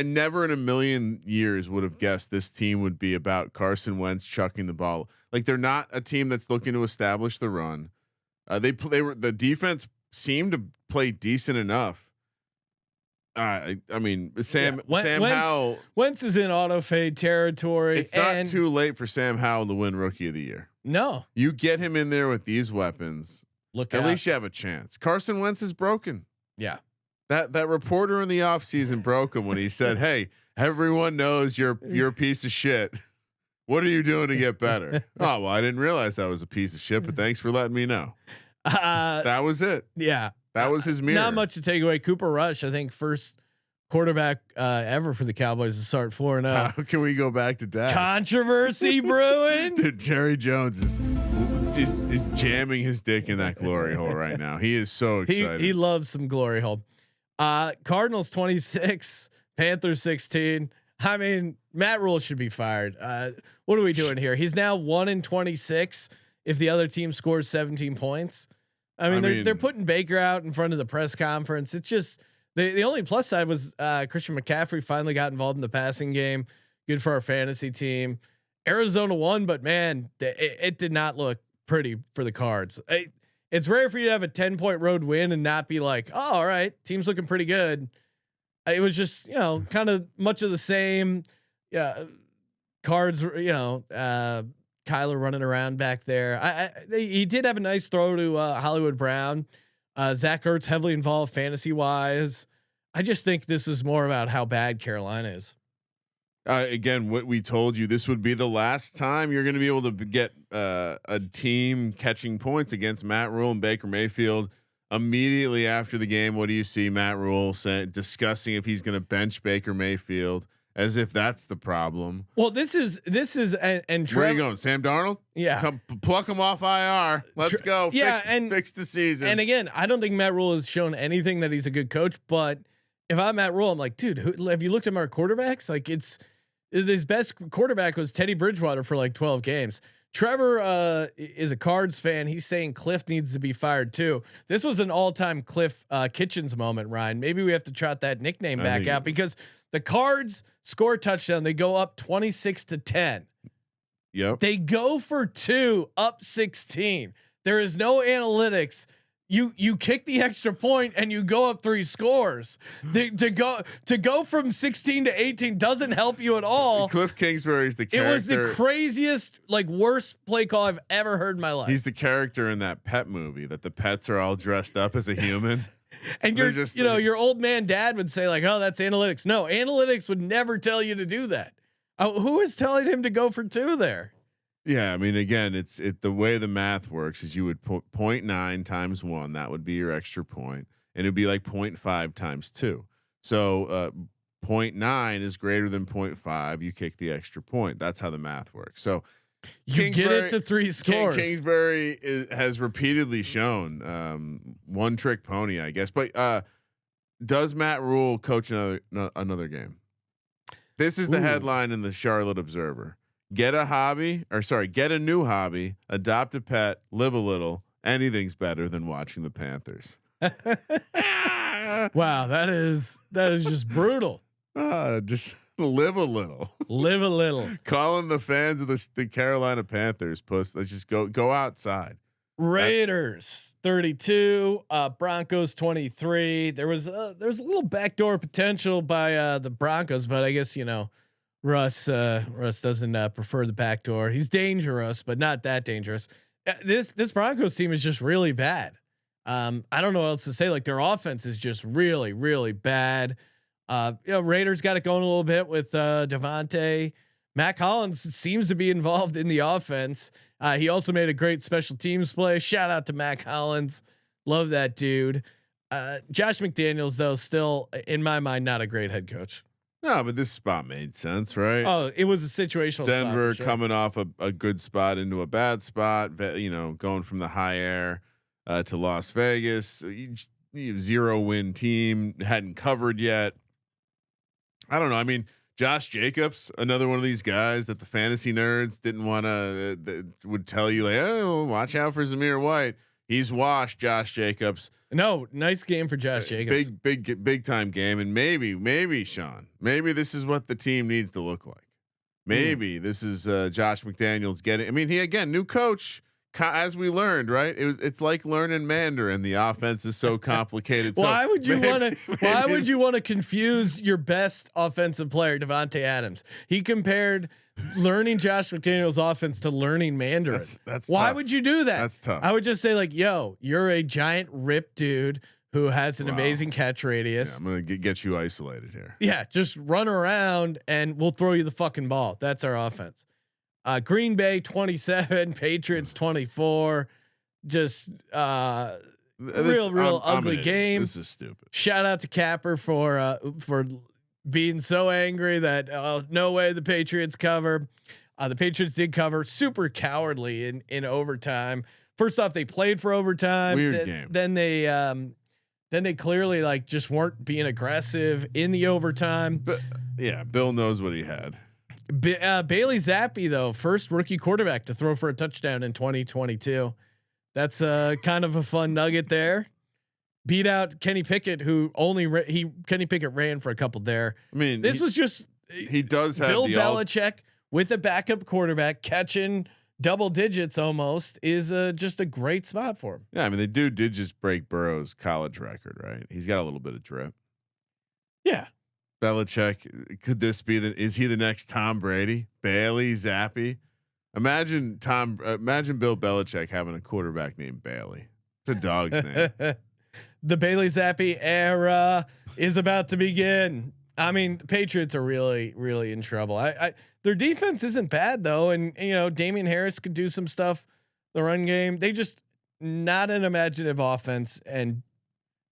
never in a million years would have guessed this team would be about Carson Wentz chucking the ball. Like they're not a team that's looking to establish the run. The defense seemed to play decent enough. I mean, Sam Howell. Wentz is in auto fade territory. It's not too late for Sam Howell to win Rookie of the Year. No, you get him in there with these weapons. At least you have a chance. Carson Wentz is broken. Yeah. That reporter in the offseason broke him when he said, "Hey, everyone knows you're a piece of shit. What are you doing to get better?" Oh, well, I didn't realize I was a piece of shit, but thanks for letting me know. That was it. Yeah. That was his mirror. Not much to take away. Cooper Rush, I think first quarterback ever for the Cowboys to start 4-0. How can we go back to that? Controversy brewing. Dude, Jerry Jones is jamming his dick in that glory hole right now. He is so excited. He loves some glory hole. Cardinals 26, Panthers 16. I mean, Matt Rule should be fired. What are we doing here? He's now 1-26 if the other team scores 17 points. I mean, they're putting Baker out in front of the press conference. It's just the only plus side was Christian McCaffrey finally got involved in the passing game. Good for our fantasy team. Arizona won, but man, it did not look pretty for the Cards. It's rare for you to have a 10-point road win and not be like, oh, all right, team's looking pretty good. It was just, kind of much of the same. Yeah. Cards, Kyler running around back there. He did have a nice throw to Hollywood Brown. Zach Ertz heavily involved fantasy wise. I just think this is more about how bad Carolina is. Again, what we told you, this would be the last time you're going to be able to get a team catching points against Matt Rule and Baker Mayfield. Immediately after the game, what do you see Matt Rule discussing if he's going to bench Baker Mayfield? As if that's the problem. Well, this is and where are you going, Sam Darnold? Yeah, come pluck him off IR. Let's go. Yeah, fix the season. And again, I don't think Matt Rule has shown anything that he's a good coach. But if I'm Matt Rule, I'm like, dude, have you looked at our quarterbacks? Like, his best quarterback was Teddy Bridgewater for like 12 games. Trevor is a Cards fan. He's saying Cliff needs to be fired too. This was an all-time Cliff Kitchens moment, Ryan. Maybe we have to trot that nickname back out because the Cards score a touchdown. They go up 26-10. Yep. They go for 2 up 16. There is no analytics. You kick the extra point and you go up 3 scores. To go from 16 to 18 doesn't help you at all. Cliff Kingsbury's the character. It was the craziest, worst play call I've ever heard in my life. He's the character in that pet movie that the pets are all dressed up as a human. And you're just, your old man dad would say like, oh, that's analytics. No, analytics would never tell you to do that. Who is telling him to go for 2 there? Yeah, I memean, again, it's the way the math works is you would put 0.9 times 1. That would be your extra point, and it'd be like 0.5 times 2. So 0.9 is greater than 0.5. You kick the extra point. That's how the math works. So You get it to 3 scores. Kingsbury has repeatedly shown one trick pony, I guess. But does Matt Rule coach another game? This is the headline in the Charlotte Observer. Get a new hobby, adopt a pet, live a little. Anything's better than watching the Panthers. Wow, that is just brutal. Just live a little. Live a little. Calling the fans of the Carolina Panthers post. Let's just go outside. Raiders 32, Broncos 23. There was a little backdoor potential by the Broncos, but I guess Russ doesn't prefer the backdoor. He's dangerous, but not that dangerous. This Broncos team is just really bad. I don't know what else to say. Like their offense is just really, really bad. Raiders got it going a little bit with Devontae. Mac Hollins seems to be involved in the offense. He also made a great special teams play. Shout out to Mac Hollins. Love that dude. Josh McDaniels, though, still in my mind, not a great head coach. No, but this spot made sense, right? Oh, it was a situational Denver spot, coming off a good spot into a bad spot, going from the high air to Las Vegas, 0-win team, hadn't covered yet. I don't know. I mean, Josh Jacobs, another one of these guys that the fantasy nerds didn't want to would tell you like, oh, watch out for Zamir White. He's washed, Josh Jacobs. No, nice game for Josh Jacobs. Big time game. And maybe Sean, maybe this is what the team needs to look like. Maybe this is Josh McDaniels getting. I mean, he again, new coach. As we learned, right? It's like learning Mandarin. The offense is so complicated. Why would you want to confuse your best offensive player, Devontae Adams? He compared learning Josh McDaniels' offense to learning Mandarin. That's why tough. would you do that? That's tough. I would just say like, yo, you're a giant ripped dude who has an amazing catch radius. Yeah, I'm gonna get you isolated here. Yeah, just run around and we'll throw you the fucking ball. That's our offense. Green Bay 27, Patriots 24. Just real ugly game. This is stupid. Shout out to Capper for being so angry that no way the Patriots cover. The Patriots did cover. Super cowardly in overtime. First off, they played for overtime. Weird game. Then they clearly like just weren't being aggressive in the overtime. But yeah, Bill knows what he had. Bailey Zappi, though, first rookie quarterback to throw for a touchdown in 2022. That's kind of a fun nugget there. Beat out Kenny Pickett, who Kenny Pickett ran for a couple there. I mean, this was just he does have Bill Belichick with a backup quarterback catching double digits almost is just a great spot for him. Yeah, I mean the dude did just break Burrow's college record, right? He's got a little bit of drip. Yeah. Belichick, could this be is he the next Tom Brady? Bailey Zappi? Imagine Bill Belichick having a quarterback named Bailey. It's a dog's name. The Bailey Zappi era is about to begin. I mean, the Patriots are really, really in trouble. Their defense isn't bad though, and Damian Harris could do some stuff. The run game, they just not an imaginative offense and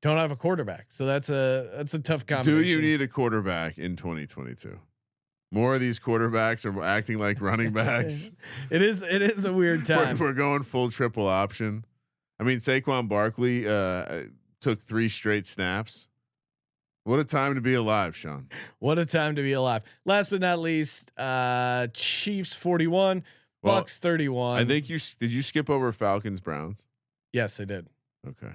don't have a quarterback. So that's a tough combination. Do you need a quarterback in 2022? More of these quarterbacks are acting like running backs. It is a weird time. We're going full triple option. I mean, Saquon Barkley took 3 straight snaps. What a time to be alive, Sean. What a time to be alive. Last but not least, Chiefs 41, Bucks 31. I think did you skip over Falcons Browns? Yes, I did. Okay.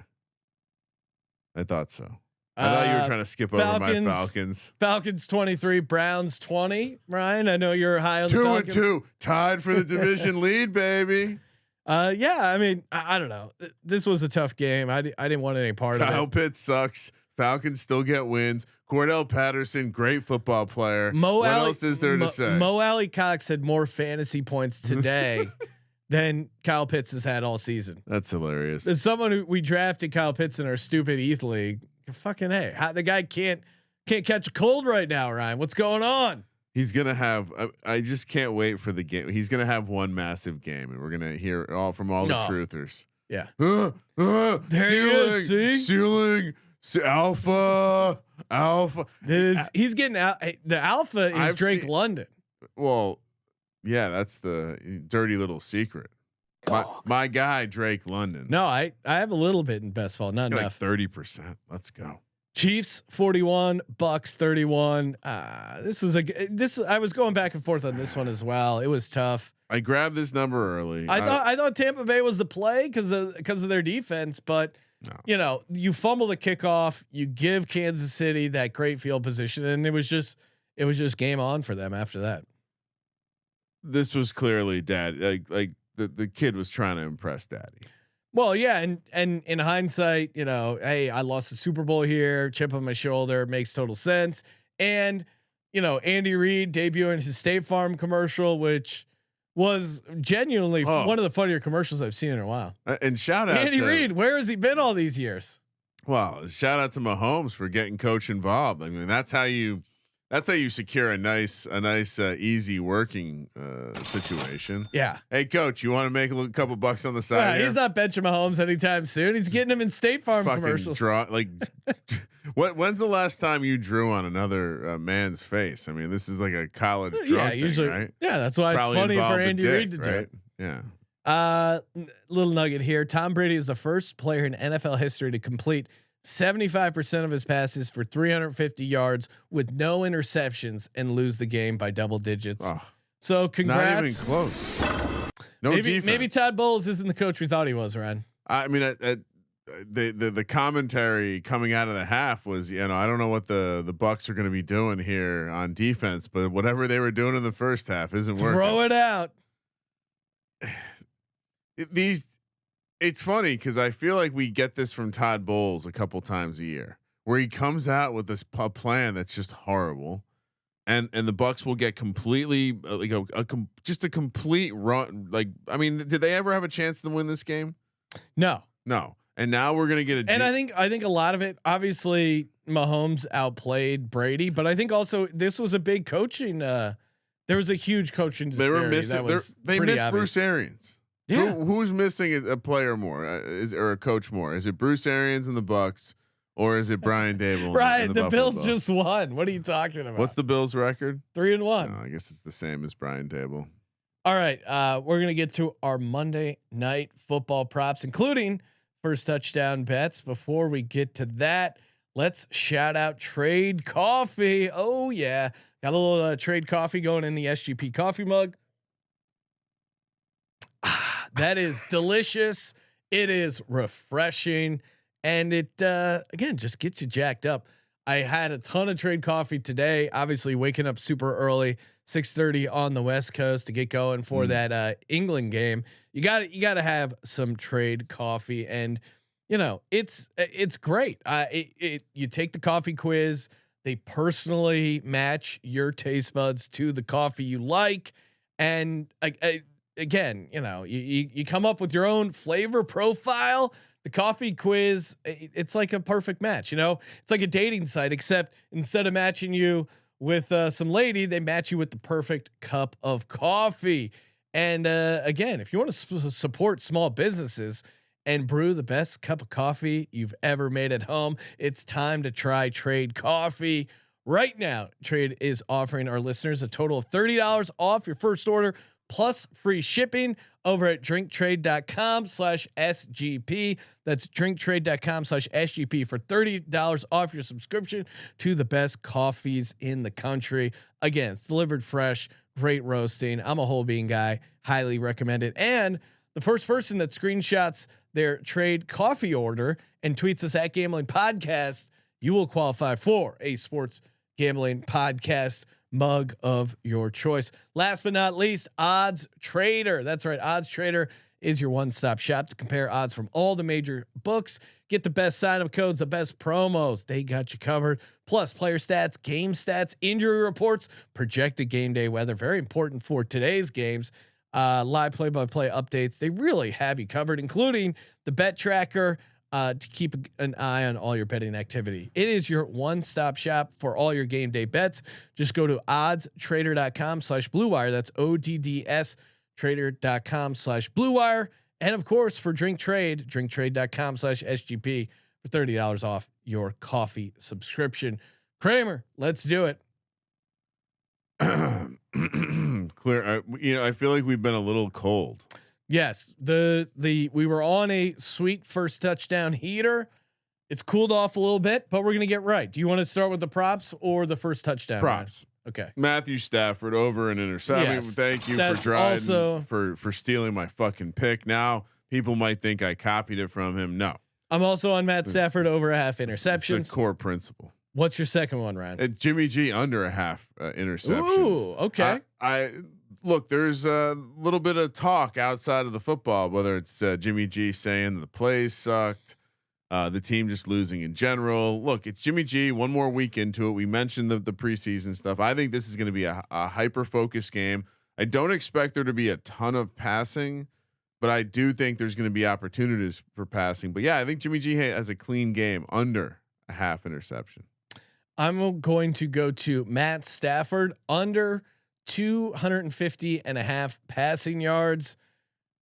I thought so. I thought you were trying to skip over my Falcons. Falcons 23, Browns 20. Ryan, I know you're high on the Falcons. 2-2, tied for the division lead, baby. Yeah, I mean, I don't know. This was a tough game. I didn't want any part of it. Kyle Pitts sucks. Falcons still get wins. Cordell Patterson, great football player. What else is there to say? Mo Alley Cox had more fantasy points today than Kyle Pitts has had all season. That's hilarious. As someone who we drafted Kyle Pitts in our stupid ETH league, fucking hey, the guy can't catch a cold right now, Ryan. What's going on? He's gonna have. I just can't wait for the game. He's gonna have one massive game, and we're gonna hear it all from all the truthers. Yeah. Ceiling. Alpha. He's getting out. The alpha is Drake London. Well, Yeah, that's the dirty little secret. My guy Drake London. No, I have a little bit in best ball, not enough. Like 30%. Let's go. Chiefs 41, Bucks 31. This I was going back and forth on this one as well. It was tough. I grabbed this number early. I thought Tampa Bay was the play because of their defense, but no. You fumble the kickoff, you give Kansas City that great field position, and it was just game on for them after that. This was clearly dad. Like the kid was trying to impress daddy. Well, yeah, and in hindsight, hey, I lost the Super Bowl here, chip on my shoulder, makes total sense. And Andy Reid debuting his State Farm commercial, which was genuinely one of the funnier commercials I've seen in a while. And shout out Andy Reid, where has he been all these years? Well, shout out to Mahomes for getting coach involved. I mean, that's how you secure a nice easy working situation. Yeah. Hey coach, you want to make a couple bucks on the side? He's not benching Mahomes anytime soon. He's getting him in State Farm commercials. When's the last time you drew on another man's face? I mean, this is like a college drunk thing, usually, right? Yeah, that's why Probably it's funny for Andy Reid to do it. Yeah. Little nugget here. Tom Brady is the first player in NFL history to complete 75% of his passes for 350 yards with no interceptions and lose the game by double digits. So congrats. Not even close. No defense. Maybe Todd Bowles isn't the coach we thought he was, Ryan. I mean, the commentary coming out of the half was, I don't know what the Bucks are going to be doing here on defense, but whatever they were doing in the first half isn't working. Throw it out. It's funny because I feel like we get this from Todd Bowles a couple times a year, where he comes out with this plan that's just horrible, and the Bucks will get completely just a complete run. Like, I mean, did they ever have a chance to win this game? No. And now we're gonna get and I think a lot of it, obviously, Mahomes outplayed Brady, but I think also this was a big coaching. There was a huge coaching disparity. They were missing. They missed obvious. Bruce Arians. Yeah. Who's missing a player more? Or a coach more? Is it Bruce Arians in the Bucks, or is it Brian Daboll? Right. The Bills just won. What are you talking about? What's the Bills' record? 3-1. I guess it's the same as Brian Daboll. All right. We're gonna get to our Monday night football props, including first touchdown bets. Before we get to that, let's shout out Trade Coffee. Oh yeah, got a little Trade Coffee going in the SGP coffee mug. That is delicious. It is refreshing, and it again just gets you jacked up. I had a ton of Trade Coffee today. Obviously, waking up super early, 6:30 on the West Coast to get going for that England game. You got to have some Trade Coffee, and it's great. You take the coffee quiz. They personally match your taste buds to the coffee you like, and again, you come up with your own flavor profile. The coffee quiz, it's like a perfect match. It's like a dating site, except instead of matching you with some lady, they match you with the perfect cup of coffee. And again, if you want to support small businesses and brew the best cup of coffee you've ever made at home, it's time to try Trade Coffee. Right now, Trade is offering our listeners a total of $30 off your first order, plus free shipping over at drinktrade.com/SGP. That's drinktrade.com/SGP for $30 off your subscription to the best coffees in the country. Again, it's delivered fresh, great roasting. I'm a whole bean guy, highly recommend it. And the first person that screenshots their Trade Coffee order and tweets us at Gambling Podcast, you will qualify for a sports gambling podcast mug of your choice. Last but not least, Odds Trader. That's right. Odds Trader is your one-stop shop to compare odds from all the major books. Get the best sign-up codes, the best promos. They got you covered. Plus player stats, game stats, injury reports, projected game day weather. Very important for today's games. Live play-by-play updates. They really have you covered, including the bet tracker, to keep an eye on all your betting activity. It is your one-stop shop for all your game day bets. Just go to oddstrader.com/Blue Wire. That's ODDS trader.com/Blue Wire. And of course, for Drink Trade, drinktrade.com/SGP for $30 off your coffee subscription. Kramer, let's do it. clear. I feel like we've been a little cold. Yes, we were on a sweet first touchdown heater. It's cooled off a little bit, but we're gonna get right. Do you want to start with the props or the first touchdown? Props. Okay. Matthew Stafford over an interception. Yes, Thank you for Dryden for stealing my fucking pick. Now people might think I copied it from him. No, I'm also on Matt Stafford over a half interceptions. It's a core principle. What's your second one, Ryan? It's Jimmy G under a half interceptions. Ooh, okay. I look. There's a little bit of talk outside of the football, whether it's Jimmy G saying the plays sucked. The team just losing in general. Look, it's Jimmy G. One more week into it. We mentioned the preseason stuff. I think this is going to be a hyper focused game. I don't expect there to be a ton of passing, but I do think there's going to be opportunities for passing. But yeah, I think Jimmy G has a clean game under a half interception. I'm going to go to Matt Stafford under 250.5 passing yards.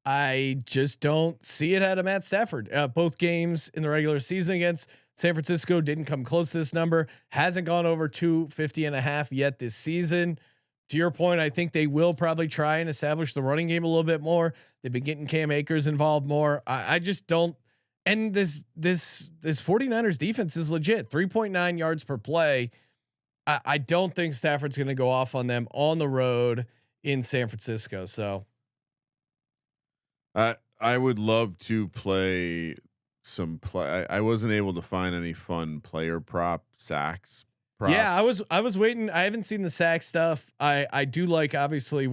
I just don't see it out of Matt Stafford. Both games in the regular season against San Francisco didn't come close to this number. Hasn't gone over 250.5 yet this season. To your point, I think they will probably try and establish the running game a little bit more. They've been getting Cam Akers involved more. I just don't. And this 49ers defense is legit. 3.9 yards per play. I don't think Stafford's going to go off on them on the road in San Francisco. So I would love to play some play. I wasn't able to find any fun player sacks. Props. Yeah, I was waiting. I haven't seen the sack stuff. I do like obviously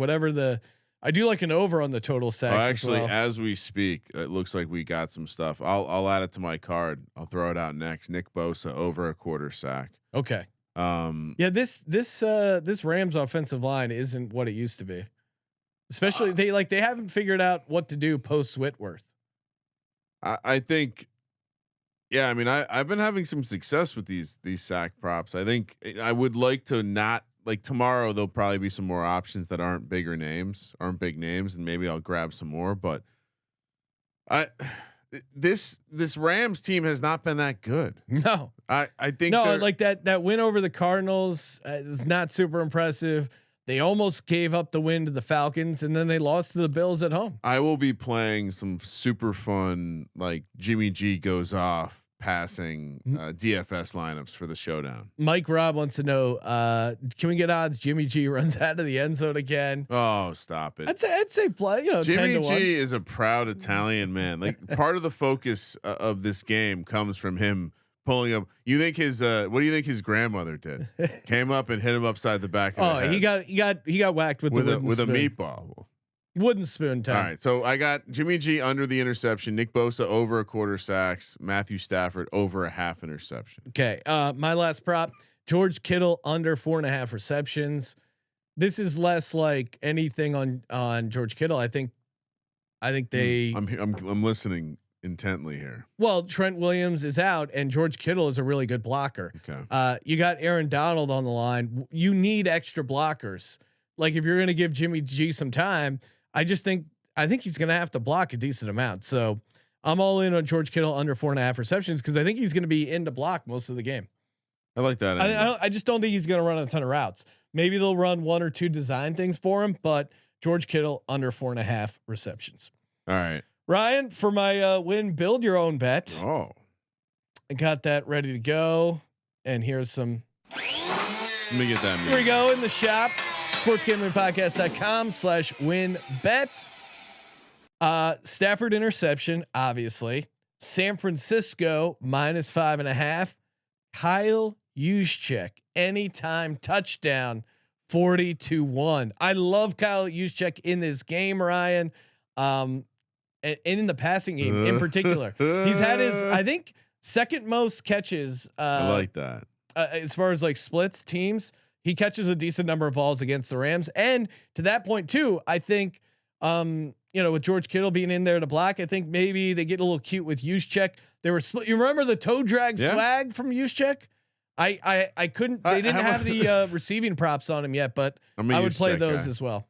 I do like an over on the total sacks. Actually, as we speak, it looks like we got some stuff. I'll add it to my card. I'll throw it out next. Nick Bosa over a quarter sack. Okay. Yeah, this Rams offensive line isn't what it used to be. Especially they haven't figured out what to do post Whitworth. I think, yeah. I mean, I've been having some success with these sack props. I think I would like to not like tomorrow. There'll probably be some more options that aren't big names, and maybe I'll grab some more. But this Rams team has not been that good. No, I think like that win over the Cardinals is not super impressive. They almost gave up the win to the Falcons, and then they lost to the Bills at home. I will be playing some super fun, like Jimmy G goes off passing DFS lineups for the showdown. Mike Robb wants to know, can we get odds Jimmy G runs out of the end zone again? Oh, stop it. I'd say play, Jimmy G is a proud Italian man. Like part of the focus of this game comes from him pulling up. You think his what do you think his grandmother did? Came up and hit him upside the back of the head. he got whacked with a meatball. Wooden spoon time. All right, so I got Jimmy G under the interception, Nick Bosa over a quarter sacks, Matthew Stafford over a half interception. Okay, my last prop: George Kittle under 4.5 receptions. This is less like anything on George Kittle. I think they. I'm listening intently here. Well, Trent Williams is out, and George Kittle is a really good blocker. Okay. You got Aaron Donald on the line. You need extra blockers. Like if you're going to give Jimmy G some time, I think he's going to have to block a decent amount. So I'm all in on George Kittle under 4.5 receptions because I think he's going to be in to block most of the game. I like that. I just don't think he's going to run a ton of routes. Maybe they'll run one or two design things for him, but George Kittle under 4.5 receptions. All right. Ryan, for my win, build your own bet. Oh, I got that ready to go. And here's some. Let me get that. Here we go in the shop. sportsgamblingpodcast.com/winbet. Stafford interception, obviously. San Francisco -5.5. Kyle Juszczyk anytime touchdown 40-1. I love Kyle Juszczyk in this game, Ryan. And in the passing game in particular, he's had his, I think, second most catches. I like that. As far as like splits teams, he catches a decent number of balls against the Rams. And to that point too, I think, with George Kittle being in there to block, I think maybe they get a little cute with Juszczyk. They were split. You remember the toe drag swag from Juszczyk? I couldn't. They didn't have the receiving props on him yet, but I would play those as well.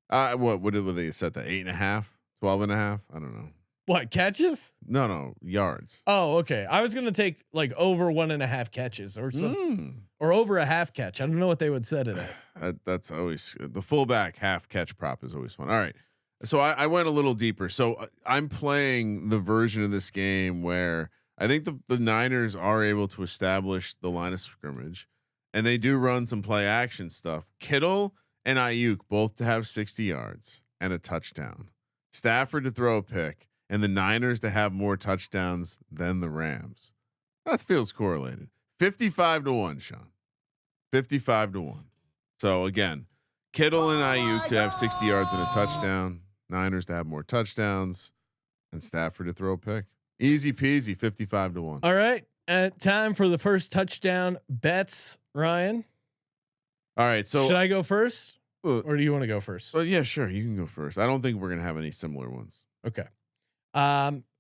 What did they set that 8.5? 12.5? I don't know. What, catches? No, yards. Oh, okay. I was gonna take like over 1.5 catches or something, or over a half catch. I don't know what they would say to that. That's always the fullback half catch prop is always fun. All right, so I went a little deeper. So I'm playing the version of this game where I think the Niners are able to establish the line of scrimmage, and they do run some play action stuff. Kittle and Aiyuk both to have 60 yards and a touchdown. Stafford to throw a pick, and the Niners to have more touchdowns than the Rams. That feels correlated. 55-1, Sean. 55-1. So again, Kittle and Aiyuk to have 60 yards and a touchdown. Niners to have more touchdowns, and Stafford to throw a pick. Easy peasy. 55-1. All right, time for the first touchdown bets, Ryan. All right. So should I go first, or do you want to go first? Yeah, sure. You can go first. I don't think we're gonna have any similar ones. Okay.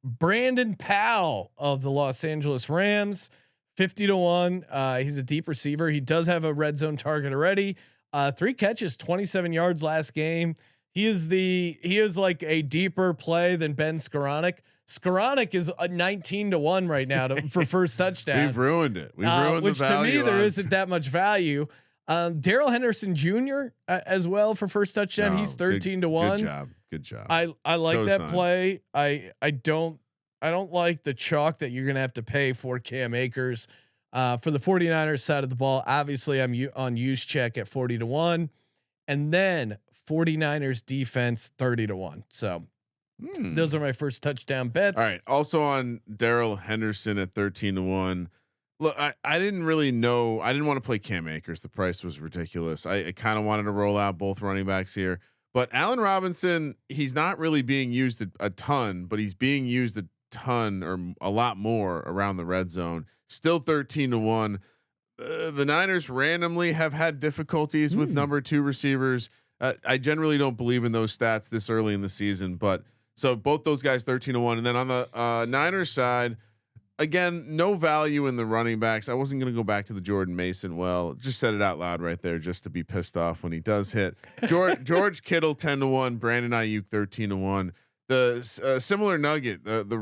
Brandon Powell of the Los Angeles Rams, 50-1. He's a deep receiver. He does have a red zone target already. 3 catches, 27 yards last game. He is like a deeper play than Ben Skoranek. Skoranek is a 19-1 right now for first touchdown. We've ruined it. We've ruined which the value. To me there isn't that much value. Darrell Henderson Jr. As well for first touchdown. He's 13-1. Good job. I like that play. I don't like the chalk that you're gonna have to pay for Cam Akers. For the 49ers side of the ball, obviously I'm on use check at 40-1, and then 49ers defense 30-1. So those are my first touchdown bets. All right. Also on Darrell Henderson at 13-1. Look, I didn't really know. I didn't want to play Cam Akers. The price was ridiculous. I kind of wanted to roll out both running backs here, but Allen Robinson, he's not really being used a ton, but he's being used a ton or a lot more around the red zone. Still 13-1. The Niners randomly have had difficulties with number 2 receivers. I generally don't believe in those stats this early in the season, but so both those guys 13-1, and then on the Niners side. Again, no value in the running backs. I wasn't going to go back to the Jordan Mason. Well, just said it out loud right there, just to be pissed off when he does hit. George Kittle 10-1, Brandon Aiyuk 13-1. The similar nugget. The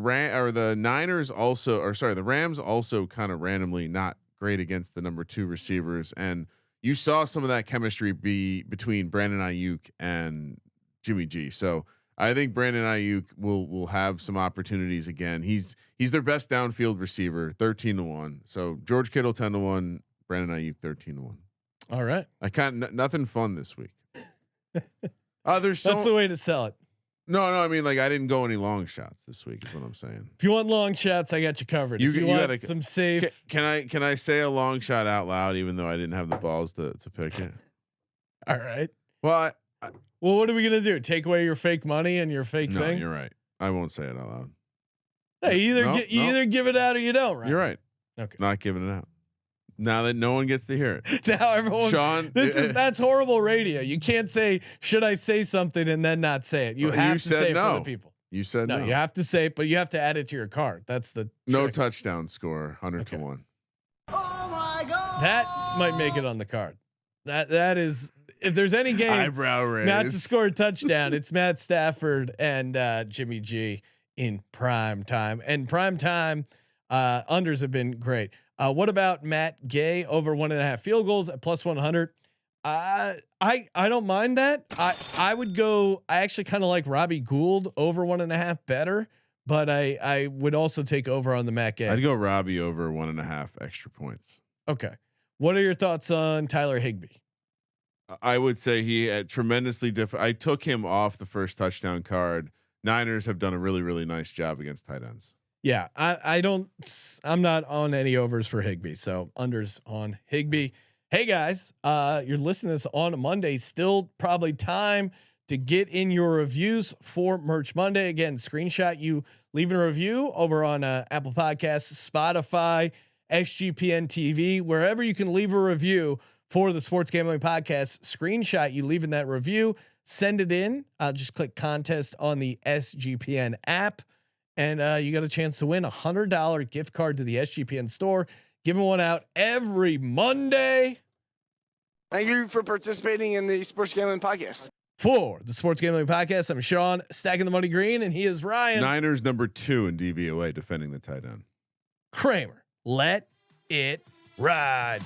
Rams also kind of randomly not great against the number 2 receivers, and you saw some of that chemistry be between Brandon Aiyuk and Jimmy G. So I think Brandon Aiyuk will have some opportunities again. He's their best downfield receiver, 13-1. So George Kittle 10-1, Brandon Aiyuk 13-1. All right. I can't nothing fun this week. That's the way to sell it. No. I mean, like I didn't go any long shots this week. Is what I'm saying. If you want long shots, I got you covered. If you want some safe. Can I say a long shot out loud, even though I didn't have the balls to pick it? All right. Well. Well, what are we gonna do? Take away your fake money and your fake thing? No, you're right. I won't say it out loud. Hey, you either give it out or you don't. Right? You're right. Okay. Not giving it out. Now that no one gets to hear it. Now everyone. Sean, that's horrible radio. You can't say, should I say something and then not say it? You have to say it for the people. You said no. You have to say it, but you have to add it to your card. That's the no trick. Touchdown score, 100-1. Oh my God. That might make it on the card. That is. If there's any game eyebrow raise not to score a touchdown, it's Matt Stafford and Jimmy G in prime time. And prime time unders have been great. What about Matt Gay over 1.5 field goals at +100? I don't mind that. I would go. I actually kind of like Robbie Gould over 1.5 better, but I would also take over on the Matt Gay. I'd go Robbie over 1.5 extra points. Okay. What are your thoughts on Tyler Higbee? I would say he had tremendously different. I took him off the first touchdown card. Niners have done a really, really nice job against tight ends. Yeah, I'm not on any overs for Higbee, so unders on Higbee. Hey guys, you're listening to this on a Monday. Still probably time to get in your reviews for Merch Monday. Again, screenshot you leaving a review over on Apple Podcasts, Spotify, SGPN TV, wherever you can leave a review for the Sports Gambling Podcast. Screenshot you leaving that review, send it in. Just click contest on the SGPN app, and you got a chance to win $100 gift card to the SGPN store. Giving one out every Monday. Thank you for participating in the Sports Gambling Podcast. For the Sports Gambling Podcast, I'm Sean, stacking the money green, and he is Ryan. Niners #2 in DVOA, defending the tight end. Kramer. Let it ride.